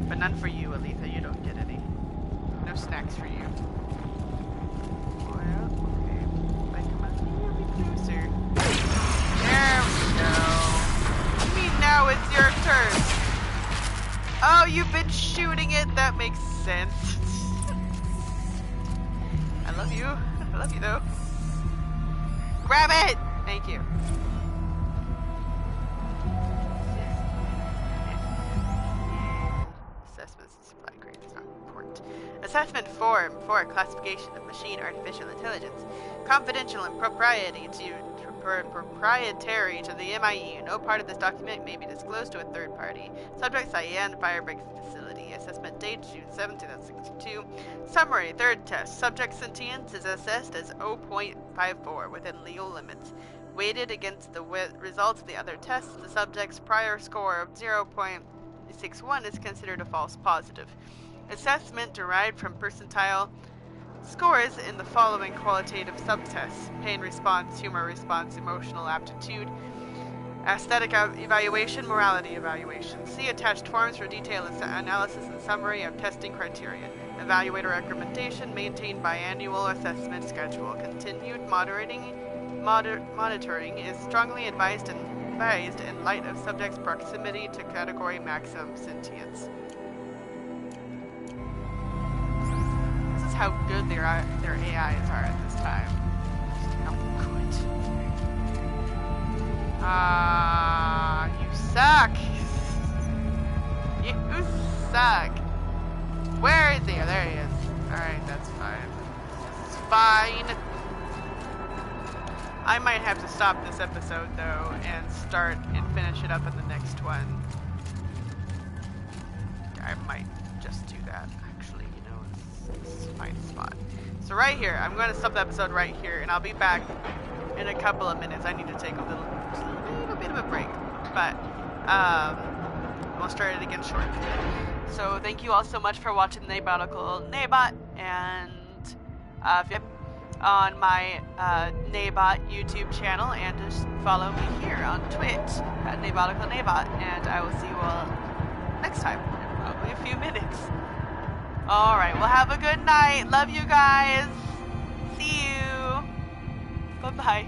But none for you, Aletha. You don't get any. No snacks for you. Oh, yeah? Okay. Like, come on. You'll be closer. There we go. I mean, now it's your turn. Oh, you've been shooting it? That makes sense. I love you. I love you, though. Grab it! Thank you. Assessments and supply grade is not important. Assessment form 4, classification of machine artificial intelligence. Confidential and proprietary to the MIU. No part of this document may be disclosed to a third party. Subject Cyan Firebreak Facility. Assessment date June 7, 2062. Summary, third test. Subject sentience is assessed as 0.54 within legal limits. Weighted against the results of the other tests, the subject's prior score of 0.61 is considered a false positive. Assessment derived from percentile scores in the following qualitative subtests: pain response, humor response, emotional aptitude, aesthetic evaluation, morality evaluation. See attached forms for detailed analysis and summary of testing criteria. Evaluator recommendation: maintain biannual assessment schedule. Continued monitoring is strongly advised in light of subject's proximity to category maximum sentience. How good their AIs are at this time. How good. You suck. You suck. Where is he? There he is. Alright, that's fine. It's fine. I might have to stop this episode though and start and finish it up in the next one. I might just do that. Actually, you know, it's a fine spot. So right here, I'm going to stop the episode right here, and I'll be back in a couple of minutes. I need to take a little bit of a break, but we'll start it again shortly. So thank you all so much for watching the Naebot, and on my Naebot YouTube channel, and just follow me here on Twitch at Naebot, and I will see you all next time in probably a few minutes. Alright, well, have a good night. Love you guys. See you. Bye-bye.